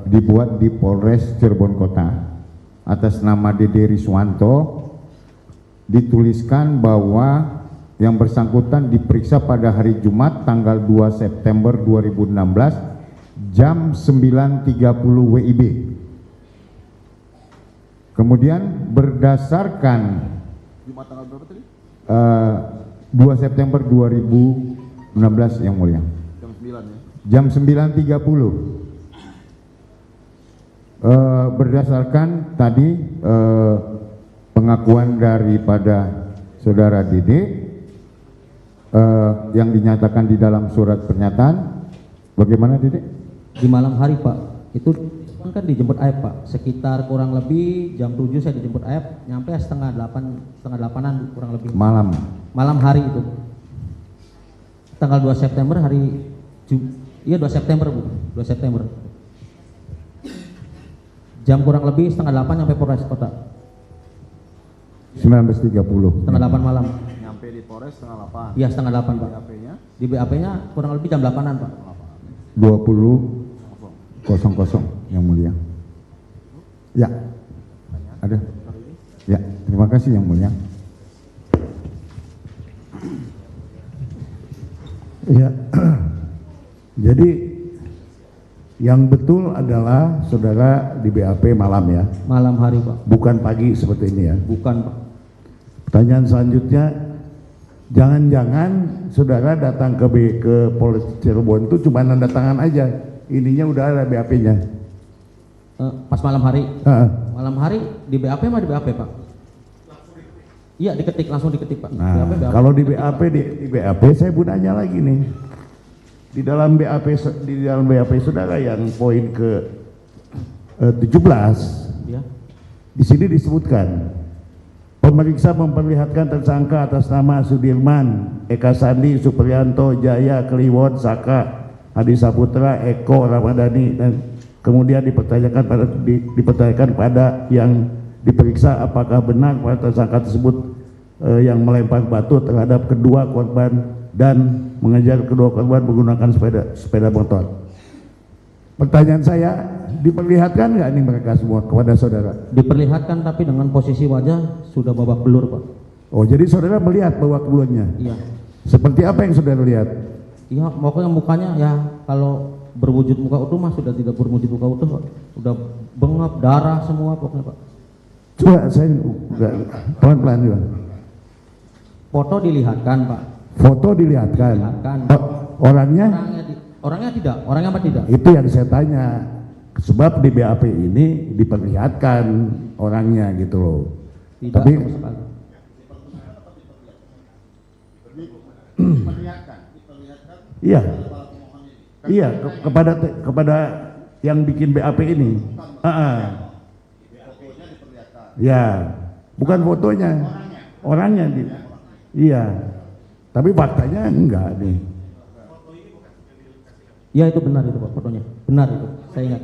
dibuat di Polres Cirebon Kota atas nama Dede Riswanto dituliskan bahwa yang bersangkutan diperiksa pada hari Jumat tanggal 2 September 2016 jam 9.30 WIB. Kemudian berdasarkan 2 September 2016 yang mulia, jam 9.30, berdasarkan tadi pengakuan daripada saudara Dede yang dinyatakan di dalam surat pernyataan. Bagaimana Dede? Di malam hari Pak, itu kan dijemput AF Pak, sekitar kurang lebih jam 7 saya dijemput AF, nyampe setengah 8-an kurang lebih. Malam hari itu. Tanggal 2 September iya 2 September Bu, 2 September. Jam kurang lebih setengah 8 sampai Polres Kota. 19.30. Setengah 8 malam. Nyampe di Polres setengah 8. Iya setengah 8 Pak. BAP-nya? Di BAP-nya kurang lebih jam 8-an Pak. 20.00 yang mulia. Ya. Ada? Ya, terima kasih yang mulia. Ya, jadi yang betul adalah saudara di BAP malam ya? Malam hari Pak. Bukan pagi seperti ini ya? Bukan Pak. Pertanyaan selanjutnya, jangan-jangan saudara datang ke Polres Cirebon itu cuma nanda tangan aja, ininya udah ada BAP-nya? Pas malam hari? Malam hari di BAP mah di BAP Pak? Iya langsung diketik Pak. Nah, BAP, kalau di BAP di BAP saya mau nanya lagi nih, di dalam BAP saudara yang poin ke 17 ya. Di sini disebutkan pemeriksa memperlihatkan tersangka atas nama Sudirman, Eka Sandi, Supriyanto, Jaya, Kliwon, Saka, Adi Saputra, Eko, Ramadhani, dan kemudian dipertanyakan pada yang diperiksa apakah benar pada tersangka tersebut yang melempar batu terhadap kedua korban dan mengejar kedua korban menggunakan sepeda motor. Pertanyaan saya, diperlihatkan nggak ini mereka semua kepada saudara? Diperlihatkan, tapi dengan posisi wajah sudah babak belur Pak. Oh, jadi saudara melihat babak belurnya? Iya. Seperti apa yang saudara lihat? Iya, pokoknya mukanya ya kalau berwujud muka utuh mah sudah tidak berwujud muka utuh Pak. Udah bengap, darah semua pokoknya Pak. Coba saya pelan-pelan juga. Foto dilihatkan Pak. Foto dilihatkan. Orangnya tidak, orangnya apa tidak? Itu yang saya tanya. Sebab di BAP ini diperlihatkan orangnya gitu loh. Tidak. Tapi iya. Iya, kepada yang bikin BAP ini. Ya, bukan fotonya, orangnya. Iya, tapi faktanya enggak nih. Ya itu benar itu Pak, fotonya benar itu, saya ingat.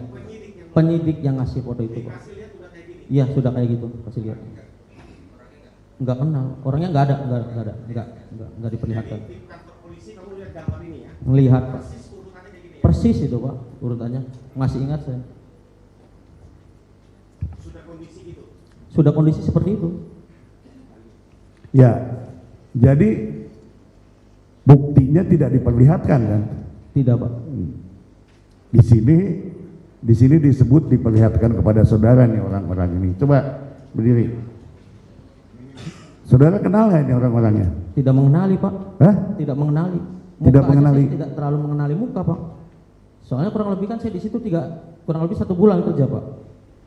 Penyidik yang ngasih foto itu Pak. Iya sudah kayak gitu, kasih lihat. Enggak kenal, orangnya enggak ada, enggak diperlihatkan. Melihat Pak. Persis itu Pak urutannya, masih ingat saya. Sudah kondisi seperti itu. Ya, jadi buktinya tidak diperlihatkan kan? Tidak Pak. Di sini disebut diperlihatkan kepada saudara nih orang-orang ini. Coba berdiri. Saudara kenal nggak ini orang-orangnya? Tidak mengenali Pak. Hah? Tidak mengenali. Tidak Muka mengenali. saya tidak terlalu mengenali muka Pak. Soalnya kurang lebih kan saya di situ kurang lebih 1 bulan kerja Pak.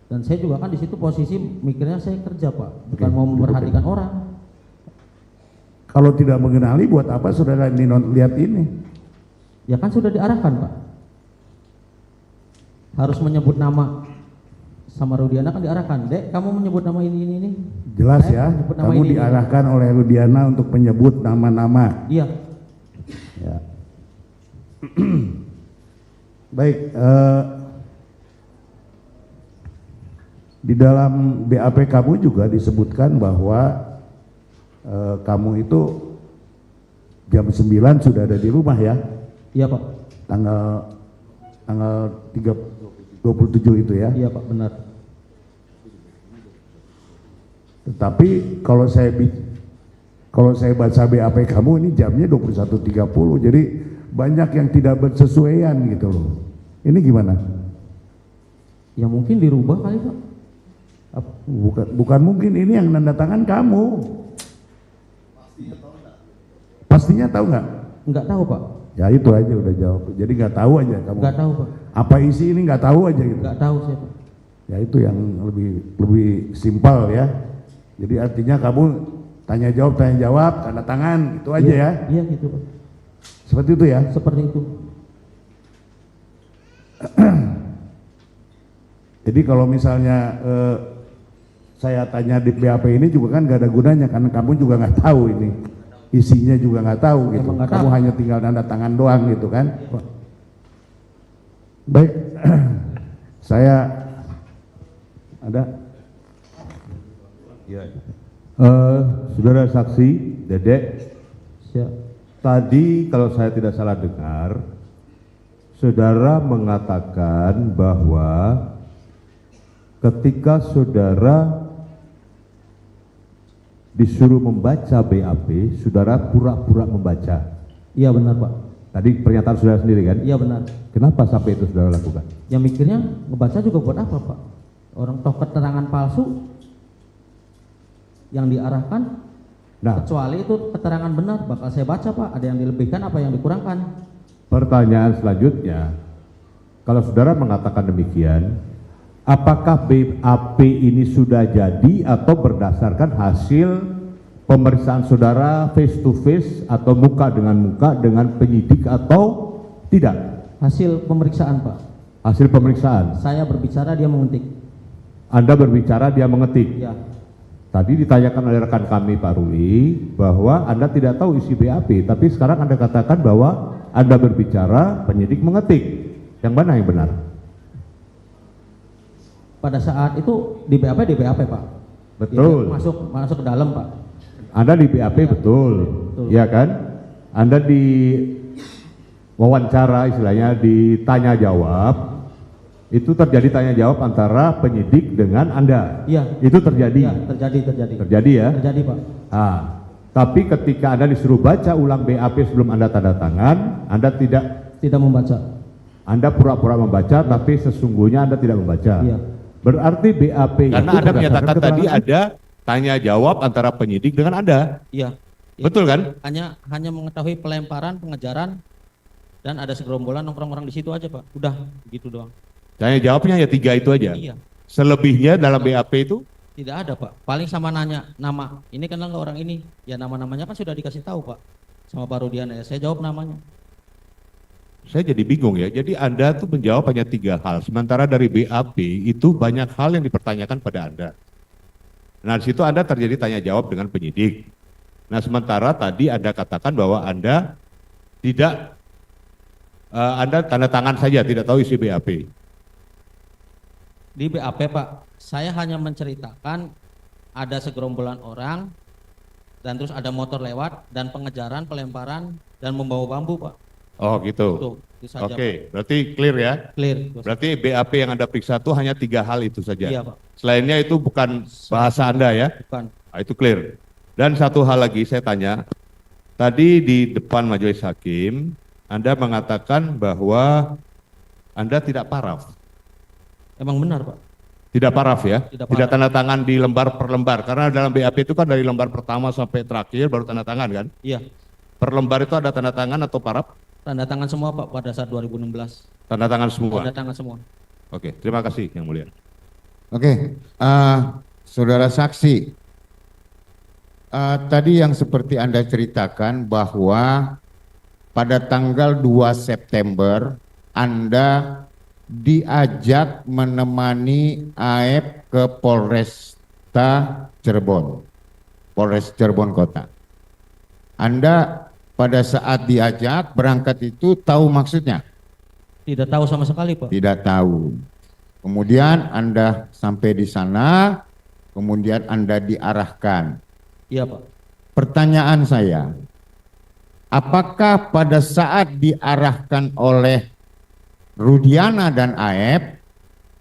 Dan saya juga kan di situ posisi mikirnya saya kerja Pak, bukan mau memperhatikan orang. Kalau tidak mengenali, buat apa saudara ini lihat ini? Ya kan sudah diarahkan Pak. Harus menyebut nama sama Rudiana kan diarahkan. Dek, kamu menyebut nama ini. Jelas Saya ya, menyebut nama kamu ini. diarahkan oleh Rudiana untuk menyebut nama-nama. Iya. Ya. Baik, di dalam BAP kamu juga disebutkan bahwa kamu itu jam 9 sudah ada di rumah ya? Iya Pak. Tanggal 27 itu ya? Iya Pak, benar. Tetapi kalau saya baca BAP kamu ini jamnya 21.30, jadi banyak yang tidak bersesuaian gitu loh. Ini gimana? Ya mungkin dirubah kali Pak. Bukan mungkin, ini yang nanda tangan kamu. Pastinya tahu nggak? Nggak tahu Pak. Ya itu aja udah jawab. Jadi nggak tahu aja kamu. Nggak tahu Pak. Apa isi ini nggak tahu aja gitu. Nggak tahu saya Pak. Ya itu yang lebih simpel ya. Jadi artinya kamu tanya jawab, tanda tangan, itu aja ya. Iya gitu Pak. Seperti itu ya. Seperti itu. Jadi kalau misalnya saya tanya di BAP ini juga kan gak ada gunanya karena kamu juga nggak tahu ini isinya juga nggak tahu gitu. Kamu hanya tinggal tanda tangan doang gitu kan. Baik, saya ada. Ya. Saudara saksi Dedek, Siap. tadi kalau saya tidak salah dengar, saudara mengatakan bahwa ketika saudara disuruh membaca BAP, saudara pura-pura membaca. Iya benar Pak. Tadi pernyataan saudara sendiri kan? Iya benar. Kenapa sampai itu saudara lakukan? Ya mikirnya ngebaca juga buat apa Pak? Orang toh keterangan palsu yang diarahkan, kecuali itu keterangan benar bakal saya baca Pak. Ada yang dilebihkan apa yang dikurangkan? Pertanyaan selanjutnya, kalau saudara mengatakan demikian, apakah BAP ini sudah jadi atau berdasarkan hasil pemeriksaan saudara face to face atau muka dengan penyidik atau tidak? Hasil pemeriksaan Pak. Hasil pemeriksaan. Saya berbicara dia mengetik. Anda berbicara dia mengetik. Ya. Tadi ditanyakan oleh rekan kami Pak Ruli bahwa Anda tidak tahu isi BAP, tapi sekarang Anda katakan bahwa Anda berbicara, penyidik mengetik. Yang mana yang benar? Pada saat itu di BAP Pak. Betul. Ya, masuk ke dalam Pak. Anda di BAP ya, betul. Ya kan? Anda di wawancara istilahnya ditanya jawab. Itu terjadi tanya jawab antara penyidik dengan Anda. Iya. Itu terjadi. Ya, terjadi. Terjadi ya? Terjadi Pak. Tapi ketika Anda disuruh baca ulang BAP sebelum Anda tanda tangan, Anda tidak membaca. Anda pura-pura membaca, tapi sesungguhnya Anda tidak membaca. Iya. Berarti BAP karena Anda menyatakan tadi ada tanya jawab antara penyidik dengan Anda. Iya. Betul kan? Hanya mengetahui pelemparan, pengejaran, dan ada segerombolan nongkrong orang di situ aja Pak. Udah gitu doang. Tanya jawabnya ya 3 itu aja. Iya. Selebihnya dalam BAP itu? Tidak ada Pak. Paling sama nanya nama. Ini kenal nggak orang ini? Ya nama-namanya kan sudah dikasih tahu Pak sama Pak Rudiana. Ya saya jawab namanya. Saya jadi bingung ya. Jadi Anda tuh menjawab hanya 3 hal. Sementara dari BAP itu banyak hal yang dipertanyakan pada Anda. Nah di situ Anda terjadi tanya jawab dengan penyidik. Nah sementara tadi Anda katakan bahwa Anda tidak, Anda tanda tangan saja, tidak tahu isi BAP. Di BAP Pak, saya hanya menceritakan ada segerombolan orang dan terus ada motor lewat dan pengejaran, pelemparan dan membawa bambu Pak. Oh gitu. Tuh. Itu saja, Oke, berarti clear ya? Clear. Berarti BAP yang Anda periksa itu hanya 3 hal itu saja? Iya, Pak. Selainnya itu bukan bahasa Anda ya? Bukan. Nah, itu clear. Dan satu hal lagi saya tanya, tadi di depan majelis hakim, Anda mengatakan bahwa Anda tidak paraf. Emang benar, Pak? Tidak paraf ya? Tidak Tidak paraf. tanda tangan di lembar per lembar, karena dalam BAP itu kan dari lembar pertama sampai terakhir baru tanda tangan kan? Iya. Per lembar itu ada tanda tangan atau paraf? Tanda tangan semua, Pak, pada saat 2016. Tanda tangan semua? Tanda tangan semua. Oke, terima kasih Yang Mulia. Oke, saudara saksi, tadi yang seperti Anda ceritakan bahwa pada tanggal 2 September Anda diajak menemani AF ke Polresta Cirebon, Polres Cirebon Kota. Anda pada saat diajak berangkat itu tahu maksudnya? Tidak tahu sama sekali, Pak. Tidak tahu. Kemudian Anda sampai di sana, kemudian Anda diarahkan. Iya, Pak. Pertanyaan saya, apakah pada saat diarahkan oleh Rudiana dan AF,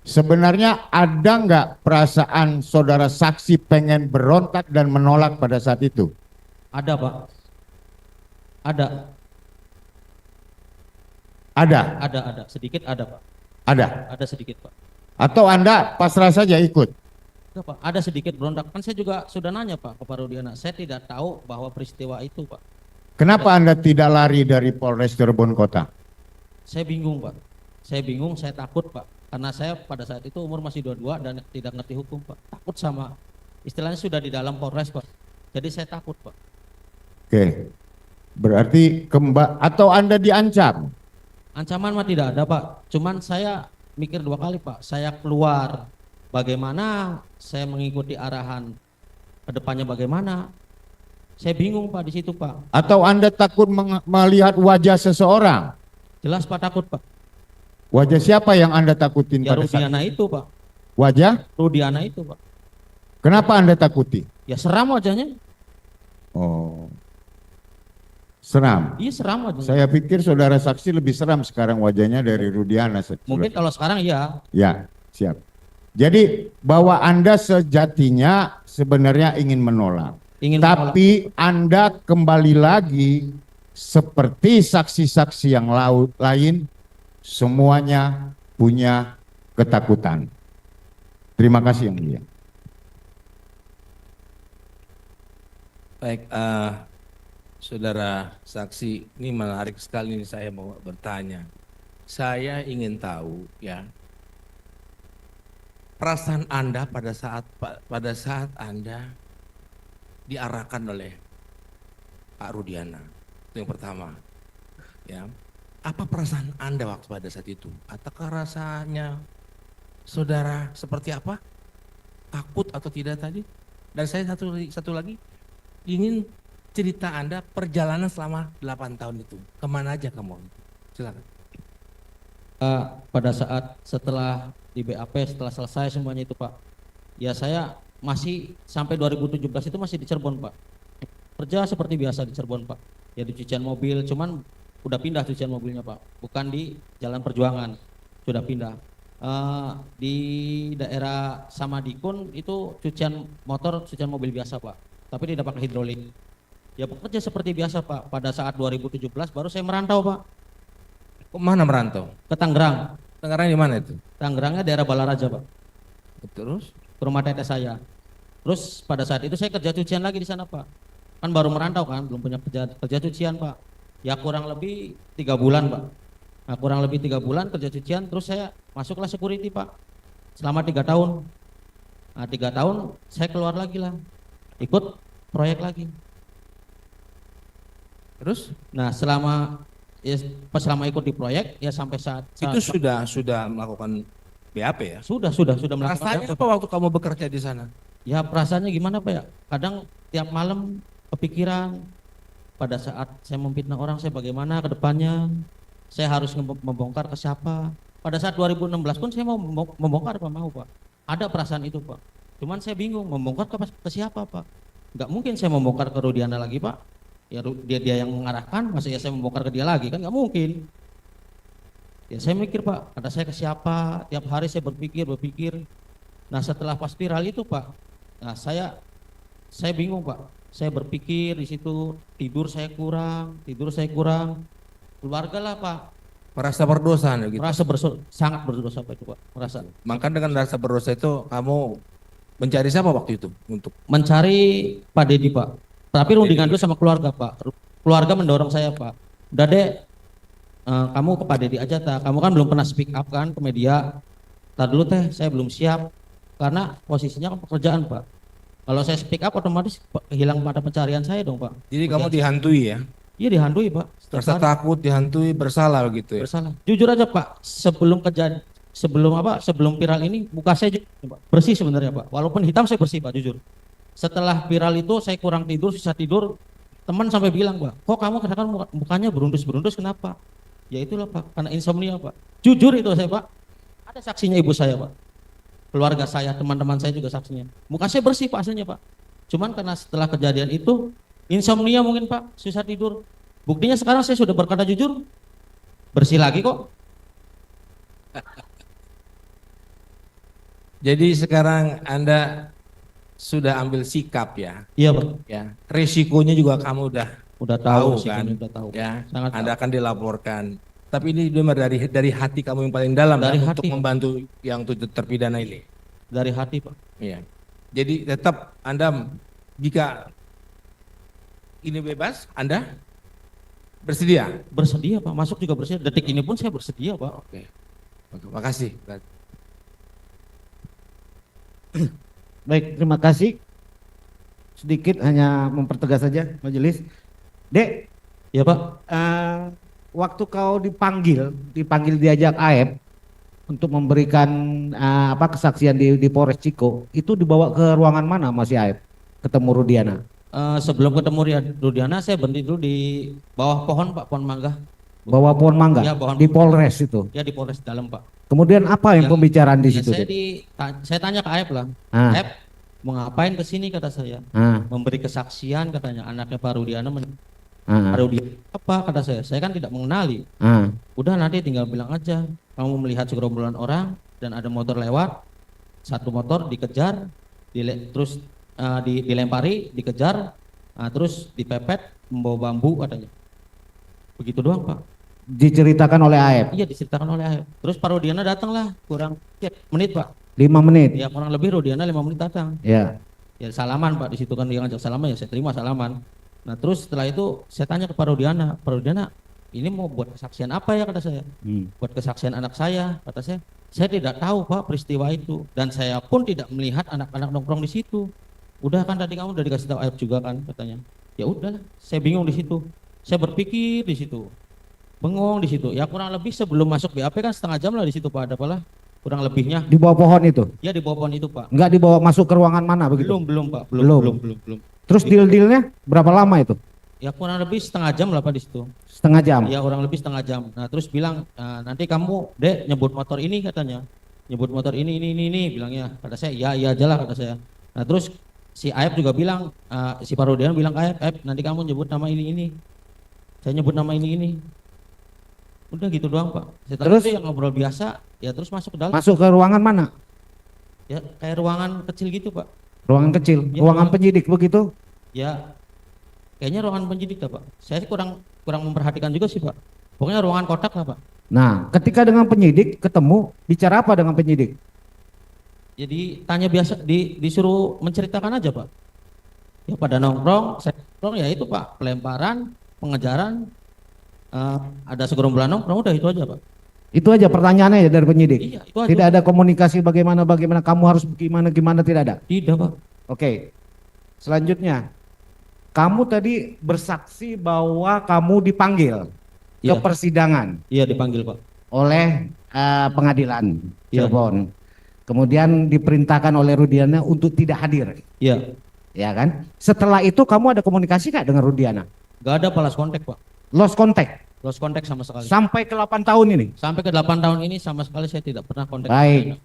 sebenarnya ada nggak perasaan saudara saksi pengen berontak dan menolak pada saat itu? Ada, Pak. Ada. Ada? Sedikit ada, Pak. Ada? Ada sedikit, Pak. Atau Anda pasrah saja ikut? Enggak, Pak. Ada sedikit berontak. Kan saya juga sudah nanya, Pak, ke Pak Rudiana. Saya tidak tahu bahwa peristiwa itu, Pak. Kenapa Anda tidak lari dari Polres Cirebon Kota? Saya bingung, Pak. Saya bingung, saya takut, Pak. Karena saya pada saat itu umur masih 22 dan tidak ngerti hukum, Pak. Takut sama, istilahnya sudah di dalam Polres, Pak. Jadi saya takut, Pak. Oke, berarti atau Anda diancam? Ancaman mah tidak ada, Pak. Cuman saya mikir 2 kali, Pak. Saya keluar, bagaimana saya mengikuti arahan ke depannya bagaimana? Saya bingung, Pak, di situ, Pak. Atau Anda takut melihat wajah seseorang? Jelas, Pak, takut, Pak. Wajah siapa yang Anda takutin Ya pada saat Rudiana itu, Pak. Wajah? Rudiana itu, Pak. Kenapa Anda takuti? Ya seram wajahnya. Oh, seram. Iya, seram wajahnya. Saya pikir saudara saksi lebih seram sekarang wajahnya dari Rudiana. Mungkin kalau sekarang ya. Ya, siap. Jadi bahwa Anda sejatinya sebenarnya ingin menolak. Tapi Anda kembali lagi seperti saksi-saksi yang lain, semuanya punya ketakutan. Terima kasih Yang Mulia. Baik, saudara saksi, ini menarik sekali ini saya mau bertanya. Saya ingin tahu ya, perasaan Anda pada saat Anda diarahkan oleh Pak Rudiana. Itu yang pertama. Ya. Apa perasaan Anda waktu pada saat itu? Apakah rasanya saudara seperti apa? Takut atau tidak tadi? Dan saya satu lagi ingin cerita Anda perjalanan selama 8 tahun itu. Kemana aja kamu? Silakan. Pada saat setelah di BAP, setelah selesai semuanya itu, Pak. Ya saya masih sampai 2017 itu masih di Cirebon, Pak. Kerja seperti biasa di Cirebon, Pak. Ya di cucian mobil, cuman udah pindah cucian mobilnya, Pak. Bukan di Jalan Perjuangan, sudah pindah. Di daerah Samadikun itu cucian motor, cucian mobil biasa, Pak. Tapi tidak pakai hidrolik. Ya bekerja seperti biasa, Pak. Pada saat 2017 baru saya merantau, Pak. Kemana merantau? Ke Tangerang. Tangerang di mana itu? Tangerangnya daerah Balaraja, Pak. Terus? Ke rumah teteh saya. Terus pada saat itu saya kerja cucian lagi di sana, Pak. Kan baru merantau kan, belum punya kerja cucian, Pak. Ya kurang lebih 3 bulan, Pak. Nah, kurang lebih 3 bulan kerja cucian, terus saya masuklah security, Pak. Selama 3 tahun. Nah, 3 tahun saya keluar lagi lah. Ikut proyek lagi. Terus? Nah, selama ikut di proyek ya sampai saat itu sudah melakukan BAP ya? Sudah melakukan. Rasanya apa waktu kamu bekerja di sana? Ya perasaannya gimana, Pak ya? Kadang tiap malam kepikiran pada saat saya memfitnah orang, saya bagaimana ke depannya, saya harus membongkar ke siapa. Pada saat 2016 pun saya mau membongkar, Pak, mau, Pak. Ada perasaan itu, Pak. Cuman saya bingung membongkar ke siapa, Pak. Nggak mungkin saya membongkar ke Rudiana lagi, Pak. Ya dia yang mengarahkan, masa ya saya membongkar ke dia lagi, kan nggak mungkin. Ya saya mikir Pak, kata saya ke siapa, tiap hari saya berpikir. Nah setelah pas viral itu Pak, nah saya bingung Pak. Saya berpikir di situ, tidur saya kurang, keluarga lah Pak. Merasa berdosa gitu. Merasa sangat berdosa Pak itu Pak, merasa. Maka dengan rasa berdosa itu kamu mencari siapa waktu itu untuk Mencari Pak Dedi Pak. Tapi rundingan dulu sama keluarga Pak. Keluarga mendorong saya Pak. Udah deh, kamu ke Pak Dedi aja tak. Kamu kan belum pernah speak up kan ke media. Tar dulu teh, saya belum siap. Karena posisinya kan pekerjaan Pak. Kalau saya speak up otomatis hilang mata pencarian saya dong Pak. Jadi kamu dihantui ya? Iya dihantui Pak. Rasa takut, dihantui, bersalah gitu ya? Bersalah. Jujur aja Pak, sebelum viral ini muka saya Pak, bersih sebenarnya Pak. Walaupun hitam saya bersih Pak, jujur. Setelah viral itu saya kurang tidur, susah tidur. Teman sampai bilang Pak, kok kamu kadang-kadang mukanya berundus-berundus kenapa? Ya itulah Pak, karena insomnia Pak. Jujur itu saya Pak. Ada saksinya ibu saya Pak. Keluarga saya, teman-teman saya juga saksinya. Muka saya bersih Pak aslinya Pak. Cuman karena setelah kejadian itu insomnia mungkin Pak, susah tidur. Buktinya sekarang saya sudah berkata jujur, bersih lagi kok. Jadi sekarang Anda sudah ambil sikap ya? Iya Pak. Ya, resikonya juga kamu udah tahu kan? Udah tahu. Ya, Sangat Anda tahu. akan dilaporkan. Tapi ini dari hati kamu yang paling dalam Dari ya, hati. untuk membantu yang terpidana ini. Dari hati Pak. Iya. Jadi tetap Anda jika ini bebas, Anda bersedia? Bersedia Pak, masuk juga bersedia. Detik ini pun saya bersedia Pak. Oke. Makasih. Baik, terima kasih. Sedikit hanya mempertegas saja majelis. Dek, Ya Pak. waktu kau dipanggil diajak AF untuk memberikan kesaksian di Polres Ciko, itu dibawa ke ruangan mana masih AF? Ketemu Rudiana? Sebelum ketemu Rudiana saya berhenti dulu di bawah pohon Pak, pohon mangga. Bawah pohon mangga? Ya, pohon di Polres itu? Ya di Polres dalam Pak. Kemudian apa yang pembicaraan di situ? Saya tanya ke Aep lah. Aep mau ngapain ke sini kata saya? Memberi kesaksian katanya anaknya Pak Rudiana. Rudiana apa kata saya? Saya kan tidak mengenali. Udah nanti tinggal bilang aja. Kamu melihat segerombolan orang dan ada motor lewat, satu motor dikejar, terus dilempari, dikejar, terus dipepet, membawa bambu katanya. Begitu doang Pak. Diceritakan oleh AF? Iya diceritakan oleh AF. Terus Pak Rudiana datang lah, kurang menit Pak. 5 menit? Ya kurang lebih Rudiana 5 menit datang. Ya. Ya salaman Pak, di situ kan dia ngajak salaman, ya saya terima salaman. Nah terus setelah itu saya tanya ke Pak Rudiana, ini mau buat kesaksian apa ya kata saya? Buat kesaksian anak saya, kata saya tidak tahu Pak peristiwa itu, dan saya pun tidak melihat anak-anak nongkrong di situ. Udah kan tadi kamu udah dikasih tahu AF juga kan katanya. Ya udahlah, saya bingung di situ, saya berpikir di situ, bengong di situ. Ya kurang lebih sebelum masuk BAP kan setengah jam lah di situ Pak, ada apalah kurang lebihnya. Di bawah pohon itu? Ya di bawah pohon itu Pak. Enggak dibawa masuk ke ruangan mana begitu? Belum Pak, belum. Terus deal-dealnya berapa lama itu? Ya kurang lebih setengah jam lah Pak di situ. Setengah jam? Ya kurang lebih setengah jam. Nah terus bilang nanti kamu Dek nyebut motor ini katanya, nyebut motor ini bilangnya. Kata saya iya aja lah kata saya. Nah terus si Aep juga bilang, si Pak Rudiana bilang ke Aep nanti kamu nyebut nama ini. Saya nyebut nama ini. Udah gitu doang Pak. Setelah Terus itu yang ngobrol biasa, ya terus masuk ke dalam. Masuk ke ruangan mana? Ya kayak ruangan kecil gitu Pak. Ruangan kecil, Ya, ruangan penyidik begitu? Ya kayaknya ruangan penyidik lah Pak. Saya kurang memperhatikan juga sih Pak. Pokoknya ruangan kotak lah Pak. Nah, ketika dengan penyidik ketemu, bicara apa dengan penyidik? Jadi tanya biasa, disuruh menceritakan aja Pak. Ya pada nongkrong, saya nongkrong ya itu Pak, pelemparan, pengejaran, ada segerombolan nongkrong, udah itu aja Pak. Itu aja pertanyaannya ya dari penyidik? Iya, itu aja. Tidak ada komunikasi bagaimana kamu harus gimana tidak ada? Tidak Pak. Oke. Selanjutnya, kamu tadi bersaksi bahwa kamu dipanggil ke persidangan. Iya dipanggil Pak. Oleh pengadilan Cirebon. Kemudian diperintahkan oleh Rudiana untuk tidak hadir. Iya. Ya kan? Setelah itu kamu ada komunikasi nggak dengan Rudiana? Gak ada balas kontak Pak. Lost contact? Lost contact sama sekali. Sampai ke 8 tahun ini? Sampai ke 8 tahun ini sama sekali saya tidak pernah kontak. Baik.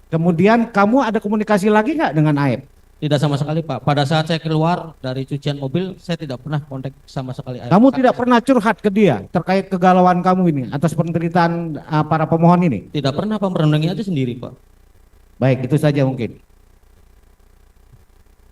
Kemudian kamu ada komunikasi lagi nggak dengan Aep? Tidak sama sekali Pak. Pada saat saya keluar dari cucian mobil, saya tidak pernah kontak sama sekali. Kamu tidak pernah curhat ke dia terkait kegalauan kamu ini atas penderitaan para pemohon ini? Tidak pernah Pak, merenungi aja sendiri Pak. Baik, itu saja mungkin.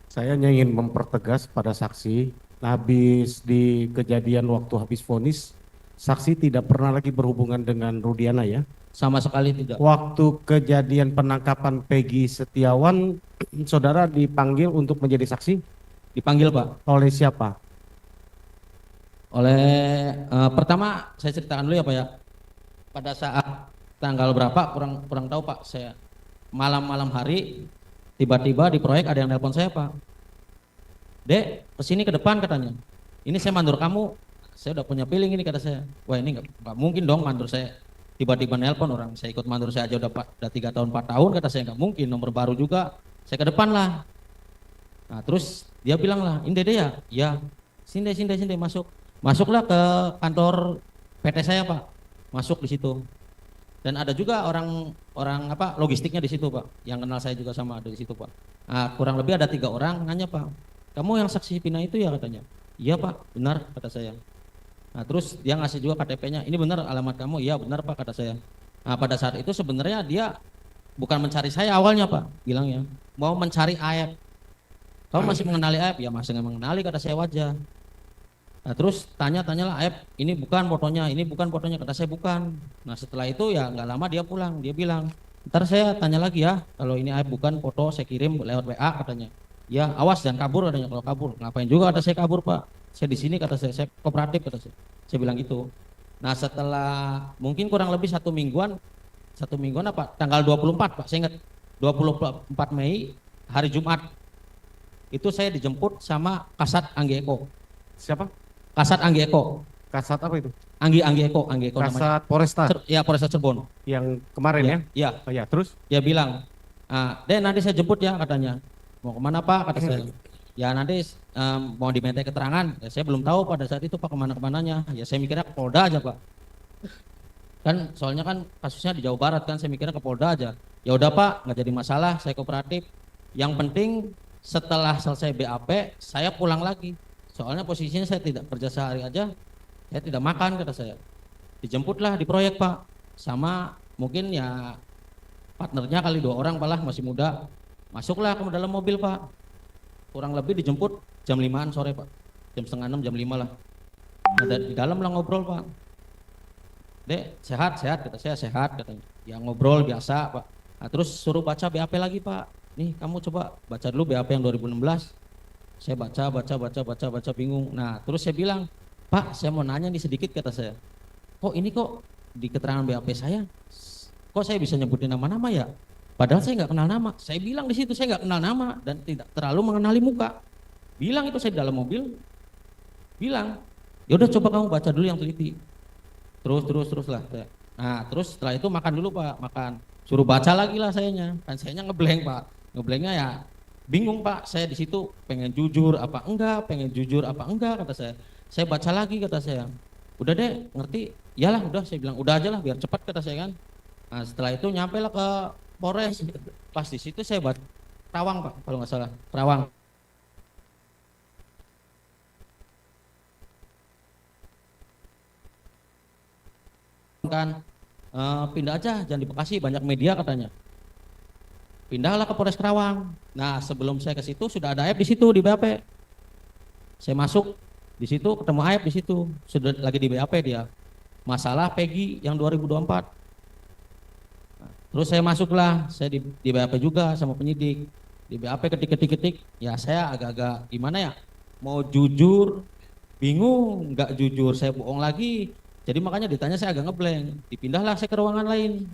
Saya hanya ingin mempertegas pada saksi, habis di kejadian waktu habis vonis, saksi tidak pernah lagi berhubungan dengan Rudiana ya? Sama sekali tidak. Waktu kejadian penangkapan Peggy Setiawan, saudara dipanggil untuk menjadi saksi? Dipanggil Pak. Oleh siapa? Oleh pertama saya ceritakan dulu ya Pak ya. Pada saat tanggal berapa kurang tahu Pak. Saya malam hari tiba-tiba di proyek ada yang nelpon saya Pak. Dek, kesini ke depan katanya. Ini saya mandur kamu. Saya udah punya feeling ini kata saya. Wah ini nggak mungkin dong mandur saya. Tiba-tiba nelpon orang, saya ikut mandur saya aja udah 3 tahun 4 tahun kata saya, nggak mungkin, nomor baru juga, saya ke depan lah. Nah terus dia bilang lah, ini Dede ya? Ya, sini masuklah ke kantor PT saya Pak, masuk di situ. Dan ada juga orang logistiknya di situ Pak, yang kenal saya juga sama ada di situ Pak. Nah, kurang lebih ada 3 orang nanya Pak, kamu yang saksi pindah itu ya katanya? Iya Pak, benar kata saya. Nah terus dia ngasih juga KTP-nya, ini benar alamat kamu? Iya benar Pak kata saya. Nah pada saat itu sebenarnya dia bukan mencari saya awalnya Pak, bilangnya mau mencari Aep. Kamu masih mengenali Aep? Ya masih mengenali kata saya wajah. Nah terus tanyalah Aep, ini bukan fotonya kata saya bukan. Nah setelah itu ya nggak lama dia pulang, dia bilang ntar saya tanya lagi ya, kalau ini Aep bukan foto saya kirim lewat WA katanya. Ya awas jangan kabur katanya, kalau kabur ngapain juga kata saya kabur Pak. Saya di sini kata saya kooperatif kata saya. Saya bilang gitu. Nah setelah mungkin kurang lebih 1 mingguan apa? Tanggal 24 Pak, saya ingat 24 Mei hari Jumat. Itu saya dijemput sama Kasat Anggi Eko. Siapa? Kasat Anggi Eko. Kasat apa itu? Anggi Eko Kasat Polresta? Ya Polresta Cirebon. Yang kemarin ya? Iya. Oh, ya terus? Dia bilang, Dek nanti saya jemput ya katanya. Mau kemana Pak? Kata saya. Ya nanti mau diminta keterangan. Ya, saya belum tahu pada saat itu Pak kemananya. Ya saya mikirnya ke Polda aja Pak. Kan soalnya kan kasusnya di Jawa Barat kan, saya mikirnya ke Polda aja. Ya udah Pak, nggak jadi masalah, saya kooperatif. Yang penting setelah selesai BAP saya pulang lagi. Soalnya posisinya saya tidak kerja sehari aja, saya tidak makan kata saya. Dijemputlah di proyek Pak, sama mungkin ya partnernya kali 2 orang Pak lah, masih muda. Masuklah ke dalam mobil Pak, kurang lebih dijemput jam 5-an sore Pak, jam setengah 6, jam 5 lah. Nah, di dalam lah ngobrol Pak. Dek sehat kata saya, sehat katanya. Ya ngobrol biasa Pak. Nah, terus suruh baca BAP lagi Pak. Nih kamu coba baca dulu BAP yang 2016. Saya baca bingung. Nah terus saya bilang, Pak saya mau nanya nih sedikit kata saya. Kok ini kok di keterangan BAP saya, kok saya bisa nyebutin nama-nama ya? Padahal saya nggak kenal nama. Saya bilang di situ saya nggak kenal nama dan tidak terlalu mengenali muka. Bilang itu saya di dalam mobil. Bilang, ya udah coba kamu baca dulu yang teliti. Terus lah. Nah terus setelah itu makan dulu Pak, makan. Suruh baca lagi lah sayanya. Kan sayanya ngeblank Pak. Ngeblanknya ya bingung Pak. Saya di situ pengen jujur apa enggak kata saya. Saya baca lagi kata saya. Udah deh ngerti. Iyalah udah saya bilang udah aja lah biar cepat kata saya kan. Nah setelah itu nyampe lah ke Polres. Pas di situ saya baca Rawang Pak kalau nggak salah. Rawang. Kan pindah aja jangan di Bekasi banyak media katanya. Pindahlah ke Polres Karawang. Nah sebelum saya ke situ sudah ada Aep di situ di BAP. Saya masuk di situ ketemu Aep di situ sudah lagi di BAP dia. Masalah Peggy yang 2024. Terus saya masuklah, saya di BAP juga sama penyidik. Di BAP ketik. Ya saya agak-agak gimana ya, mau jujur, bingung, nggak jujur, saya bohong lagi. Jadi makanya ditanya saya agak ngeblank. Dipindahlah saya ke ruangan lain.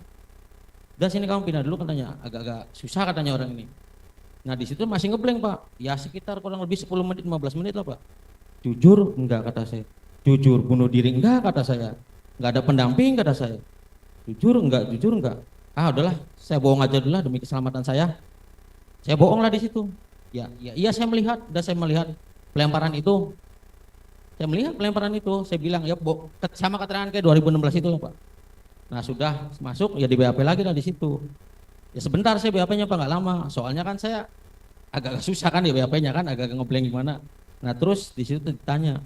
Udah sini kamu pindah dulu katanya, agak-agak susah katanya orang ini. Nah di situ masih ngeblank Pak, ya sekitar kurang lebih 10 menit, 15 menit lah Pak. Jujur enggak kata saya, jujur bunuh diri enggak kata saya, nggak ada pendamping kata saya. Jujur enggak. Ah udahlah, saya bohong aja dulu lah demi keselamatan saya. Saya bohong lah di situ. Iya saya melihat pelemparan itu. Saya melihat pelemparan itu, saya bilang ya sama keterangan kayak 2016 itu loh Pak. Nah sudah masuk ya di BAP lagi lah di situ. Ya sebentar saya BAP-nya Pak nggak lama. Soalnya kan saya agak susah kan ya BAP-nya kan, agak ngeblank gimana. Nah terus di situ ditanya,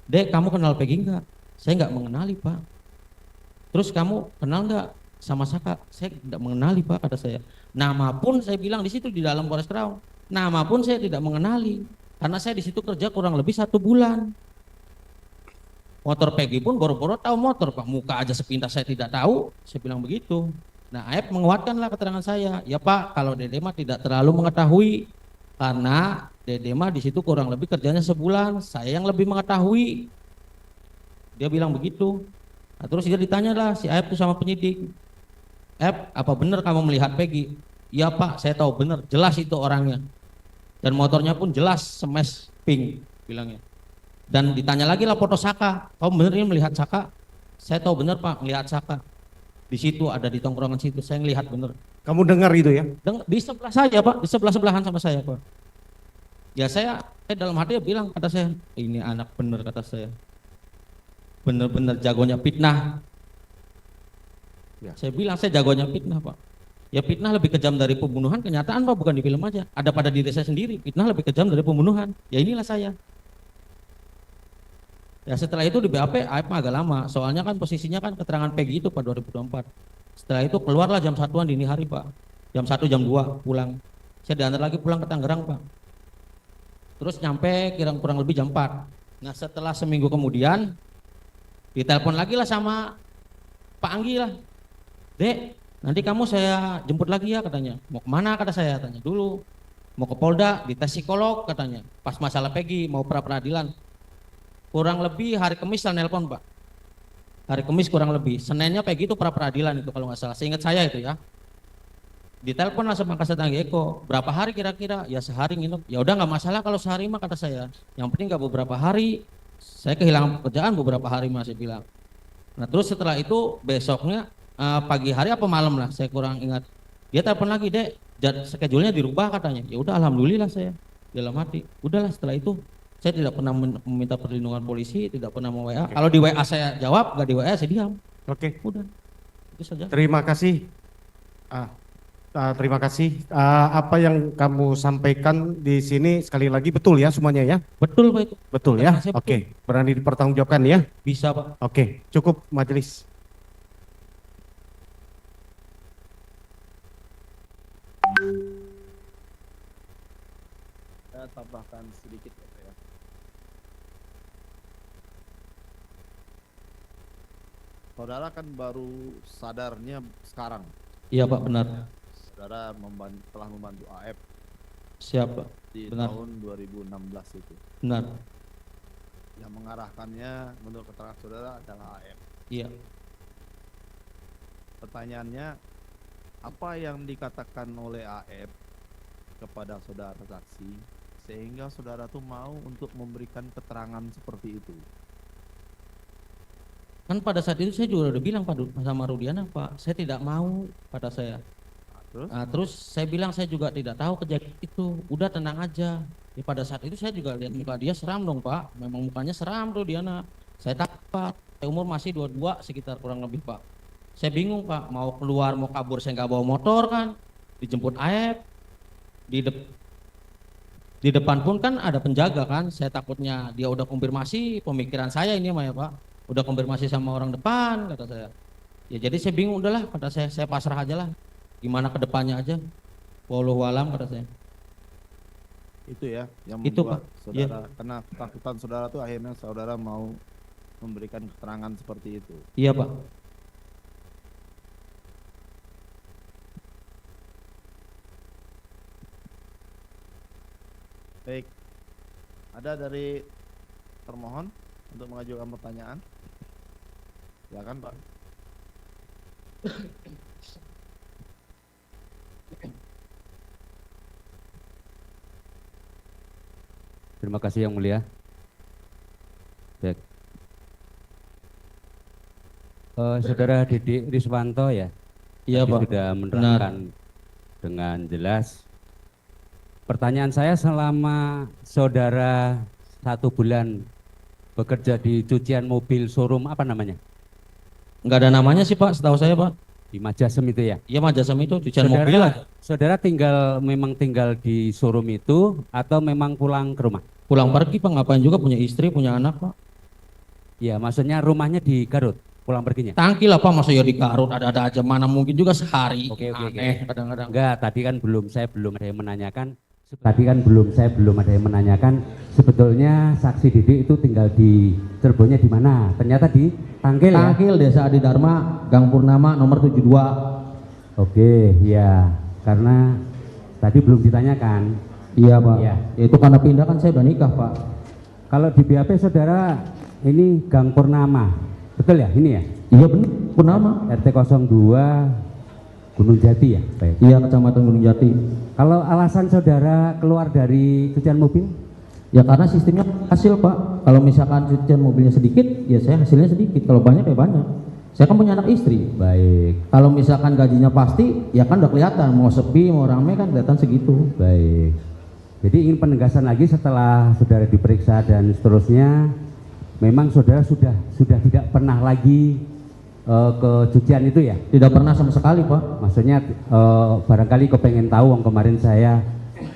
Dek kamu kenal Peggy enggak? Saya enggak mengenali Pak. Terus kamu kenal enggak sama Saka? Saya tidak mengenali Pak, kata saya. Nama pun saya bilang di situ di dalam Polres Kerawang, nama pun saya tidak mengenali karena saya di situ kerja kurang lebih 1 bulan. Motor Peggy pun boro-boro tahu motor Pak, muka aja sepintas saya tidak tahu, saya bilang begitu. Nah Aep menguatkanlah keterangan saya, ya Pak kalau Dede mah tidak terlalu mengetahui karena Dede mah di situ kurang lebih kerjanya sebulan, saya yang lebih mengetahui. Dia bilang begitu. Nah, terus dia ditanya lah si Aep tuh sama penyidik, Aep apa benar kamu melihat Peggy? Iya Pak saya tahu benar, jelas itu orangnya. Dan motornya pun jelas smash pink bilangnya. Dan ditanya lagi lah foto Saka, kamu bener ini melihat Saka? Saya tahu bener Pak, melihat Saka. Di situ ada di tongkrongan situ, saya ngelihat bener. Kamu dengar itu ya? Di sebelah saya Pak, di sebelah-sebelahan sama saya Pak. Ya saya dalam hati bilang, kata saya, ini anak bener kata saya. Bener-bener jagonya fitnah. Ya. Saya bilang saya jagonya fitnah Pak. Ya fitnah lebih kejam dari pembunuhan, kenyataan Pak, bukan di film aja. Ada pada diri saya sendiri, fitnah lebih kejam dari pembunuhan. Ya inilah saya. Ya setelah itu di BAP Aep agak lama, soalnya kan posisinya kan keterangan Peggy itu Pak 2024. Setelah itu keluarlah jam 1-an dini hari Pak, jam 1 jam 2 pulang. Saya diantar lagi pulang ke Tangerang Pak. Terus nyampe kurang lebih jam 4. Nah setelah seminggu kemudian ditelepon lagi lah sama Pak Anggi lah. Dek, nanti kamu saya jemput lagi ya katanya. Mau kemana kata saya, tanya dulu. Mau ke Polda, dites psikolog katanya. Pas masalah Peggy mau pra-peradilan. Kurang lebih hari Kamis saya nelpon Pak. Hari Kamis kurang lebih. Seninnya Peggy itu pra-peradilan itu kalau nggak salah. Seingat saya itu ya. Ditelepon lah sama Kasat Anggi Eko. Berapa hari kira-kira? Ya sehari nginep. Ya udah nggak masalah kalau sehari mah kata saya. Yang penting nggak beberapa hari. Saya kehilangan pekerjaan beberapa hari masih bilang. Nah terus setelah itu besoknya pagi hari apa malam lah saya kurang ingat. Dia telepon lagi, Dek, schedule-nya dirubah katanya. Ya udah alhamdulillah saya dalam hati. Udahlah setelah itu saya tidak pernah meminta perlindungan polisi, tidak pernah mau WA. Kalau di WA saya jawab, nggak di WA saya diam. Oke. Udah. Itu saja. Terima kasih. Terima kasih. Apa yang kamu sampaikan di sini sekali lagi betul ya semuanya ya? Betul Pak itu. Betul ya? Oke. Berani dipertanggungjawabkan ya? Bisa Pak. Oke. Cukup majelis. Saya tambahkan sedikit ya. Saudara kan baru sadarnya sekarang. Iya Pak benar. Saudara telah membantu AF. Siapa? Di benar. tahun 2016 itu. Benar. Yang mengarahkannya menurut keterangan saudara adalah AF. Iya. Pertanyaannya, apa yang dikatakan oleh AF kepada saudara saksi sehingga saudara tuh mau untuk memberikan keterangan seperti itu? Kan pada saat itu saya juga udah bilang Pak sama Rudiana Pak, saya tidak mau kata saya. Terus saya bilang saya juga tidak tahu kejadian itu, udah tenang aja. Ya, pada saat itu saya juga lihat muka dia seram dong Pak, memang mukanya seram Rudiana. Saya takut Pak, saya umur masih 22 sekitar kurang lebih Pak. Saya bingung Pak, mau keluar mau kabur saya nggak bawa motor kan, dijemput Aep, di depan pun kan ada penjaga kan, saya takutnya dia udah konfirmasi pemikiran saya ini mah ya Pak. Udah konfirmasi sama orang depan kata saya. Ya jadi saya bingung udahlah kata saya pasrah aja lah. Gimana ke depannya aja. Wallahu alam kata saya. Itu ya yang itu membuat Pak. saudara Ya. karena ketakutan saudara tuh akhirnya saudara mau memberikan keterangan seperti itu. Iya Pak. Baik. Ada dari termohon untuk mengajukan pertanyaan? Silakan Pak. Terima kasih Yang Mulia. Baik. Saudara Didik Riswanto ya? Iya Pak. Sudah menerangkan dengan jelas. Pertanyaan saya, selama saudara 1 bulan bekerja di cucian mobil showroom apa namanya? Nggak ada namanya sih Pak, setahu saya Pak. Di Majasem itu ya? Iya Majasem itu cucian Saudara, mobil aja. saudara memang tinggal di showroom itu atau memang pulang ke rumah? Pulang pergi Pak, ngapain juga, punya istri, punya anak Pak. Ya, maksudnya rumahnya di Garut, pulang perginya? Tangki lah Pak, masa ya di Garut, ada aja, mana mungkin juga sehari. Oke. Kadang-kadang. Enggak, tadi kan saya belum ada yang menanyakan. Saya belum ada yang menanyakan sebetulnya saksi Didik itu tinggal di Cirebonnya di mana? Ternyata di Tangkil ya? Tangkil, Desa Adi Dharma, Gang Purnama nomor 72. Oke, ya. Karena tadi belum ditanyakan. Iya Pak. Iya. Ya, itu karena pindah kan saya udah nikah Pak. Kalau di BAP saudara ini Gang Purnama. Betul ya? Ini ya? Iya benar, Purnama. RT 02 Gunung Jati ya? Baik. Iya, Kecamatan Gunung Jati. Kalau alasan saudara keluar dari cucian mobil? Ya karena sistemnya hasil Pak. Kalau misalkan cucian mobilnya sedikit, ya saya hasilnya sedikit. Kalau banyak ya banyak. Saya kan punya anak istri. Baik. Kalau misalkan gajinya pasti, ya kan udah kelihatan. Mau sepi, mau rame kan kelihatan segitu. Baik. Jadi ingin penegasan lagi setelah saudara diperiksa dan seterusnya, memang saudara sudah tidak pernah lagi ke cucian itu ya? Tidak pernah sama sekali Pak. Maksudnya barangkali kepengen tahu, kemarin saya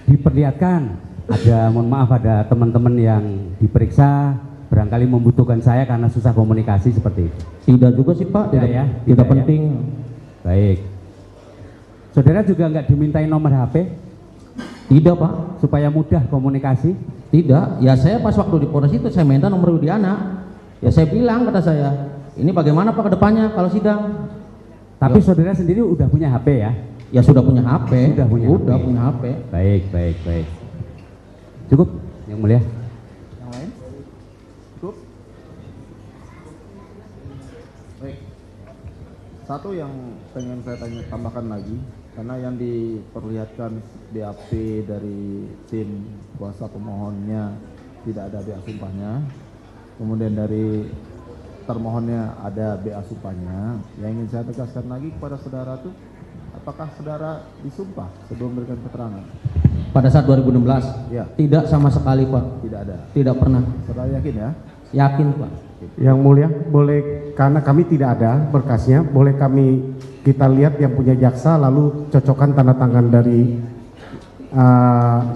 diperlihatkan ada, mohon maaf, ada teman-teman yang diperiksa barangkali membutuhkan saya karena susah komunikasi seperti itu. Tidak juga sih Pak, tidak, ya? tidak penting. Ya? Baik. Saudara juga nggak dimintain nomor HP? Tidak Pak. Supaya mudah komunikasi? Tidak, ya saya pas waktu di Polres itu saya minta nomor Widiana. Ya saya bilang, kata saya, ini bagaimana Pak ke depannya kalau sidang? Tapi saudara sendiri udah punya HP ya? Ya sudah punya HP. Sudah punya HP. Baik. Cukup, Yang Mulia. Yang lain? Cukup? Baik. Satu yang pengen saya tambahkan lagi, karena yang diperlihatkan BAP dari tim kuasa pemohonnya tidak ada BA sumpahnya, kemudian dari termohonnya ada BA sumpahnya. Yang ingin saya tegaskan lagi kepada saudara itu, apakah saudara disumpah sebelum memberikan keterangan? Pada saat 2016? Ya. Tidak sama sekali Pak. Tidak ada? Tidak pernah. Saudara yakin ya? Yakin Pak. Yang Mulia, boleh, karena kami tidak ada berkasnya, boleh kita lihat yang punya jaksa lalu cocokkan tanda tangan dari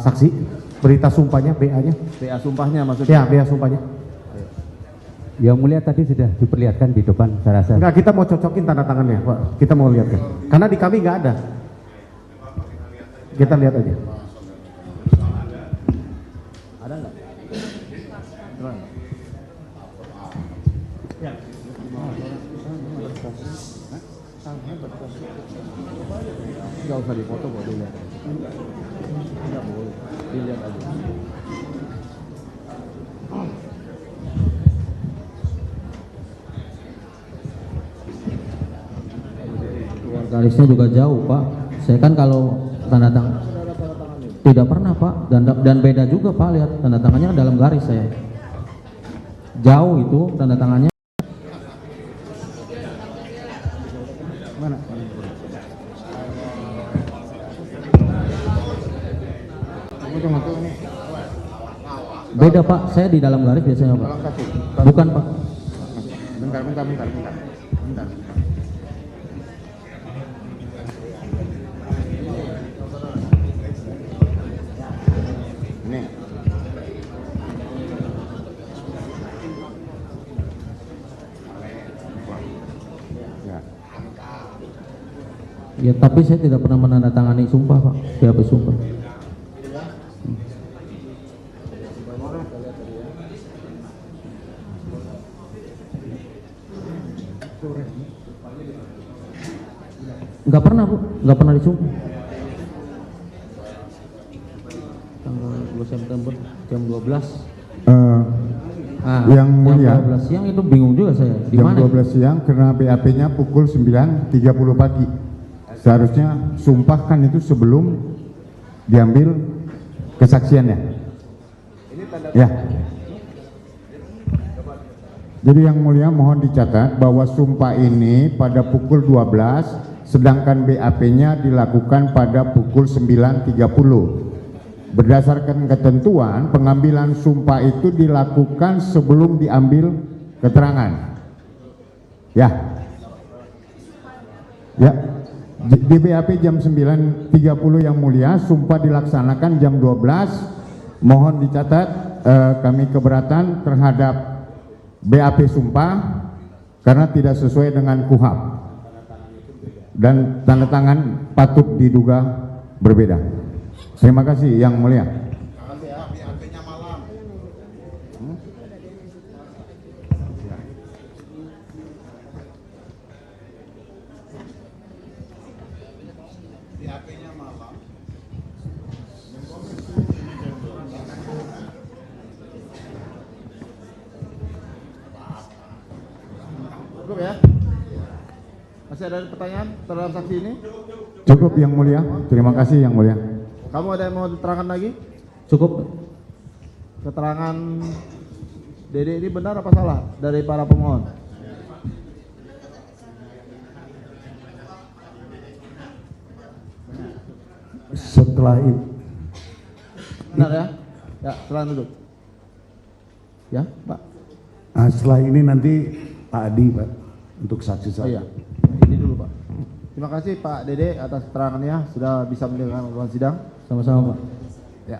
saksi, berita sumpahnya, BA-nya. BA sumpahnya maksudnya? Ya, BA sumpahnya. Yang Mulia tadi sudah diperlihatkan di depan, saya rasa. Enggak, kita mau cocokin tanda tangannya Pak, kita mau lihatkan. Karena di kami nggak ada. Kita lihat aja. Ada nggak? Nggak usah dipoto kok, dilihat. Nggak boleh, dilihat aja. Garisnya juga jauh Pak. Saya kan kalau tanda tangan tidak pernah Pak, dan beda juga Pak, lihat tanda tangannya dalam garis saya. Jauh itu tanda tangannya. Mana? Beda Pak, saya di dalam garis biasanya Pak. Bukan Pak. Bentar. Ini. Ya tapi saya tidak pernah menandatangani sumpah Pak, BAP sumpah. Enggak pernah Bu, enggak pernah disumpah. Tanggal 2 September jam 12. Yang Mulia, jam 12 siang itu bingung juga saya. Di jam mana? 12 siang karena BAP-nya pukul 9.30 pagi. Seharusnya sumpah kan itu sebelum diambil kesaksiannya. Ya. Jadi Yang Mulia mohon dicatat bahwa sumpah ini pada pukul 12, sedangkan BAP-nya dilakukan pada pukul 9.30. Berdasarkan ketentuan, pengambilan sumpah itu dilakukan sebelum diambil keterangan. Ya. Ya, di BAP jam 9.30 yang mulia, sumpah dilaksanakan jam 12. Mohon dicatat kami keberatan terhadap BAP sumpah karena tidak sesuai dengan KUHAP dan tanda tangan patut diduga berbeda. Terima kasih yang mulia. Cukup ya? Masih ada pertanyaan terhadap saksi ini? Cukup yang mulia, terima kasih yang mulia. Kamu ada yang mau diterangkan lagi? Cukup. Keterangan Dede ini benar apa salah dari para pemohon? Setelah ini Benar ya? Ya, silakan duduk. Ya, Pak. setelah ini nanti Pak Adi, Pak, untuk saksi Oh saya. iya. Ini dulu, Pak. Terima kasih Pak Dede atas keterangannya sudah bisa mendengarkan ruang sidang. Sama-sama, Pak. Ya.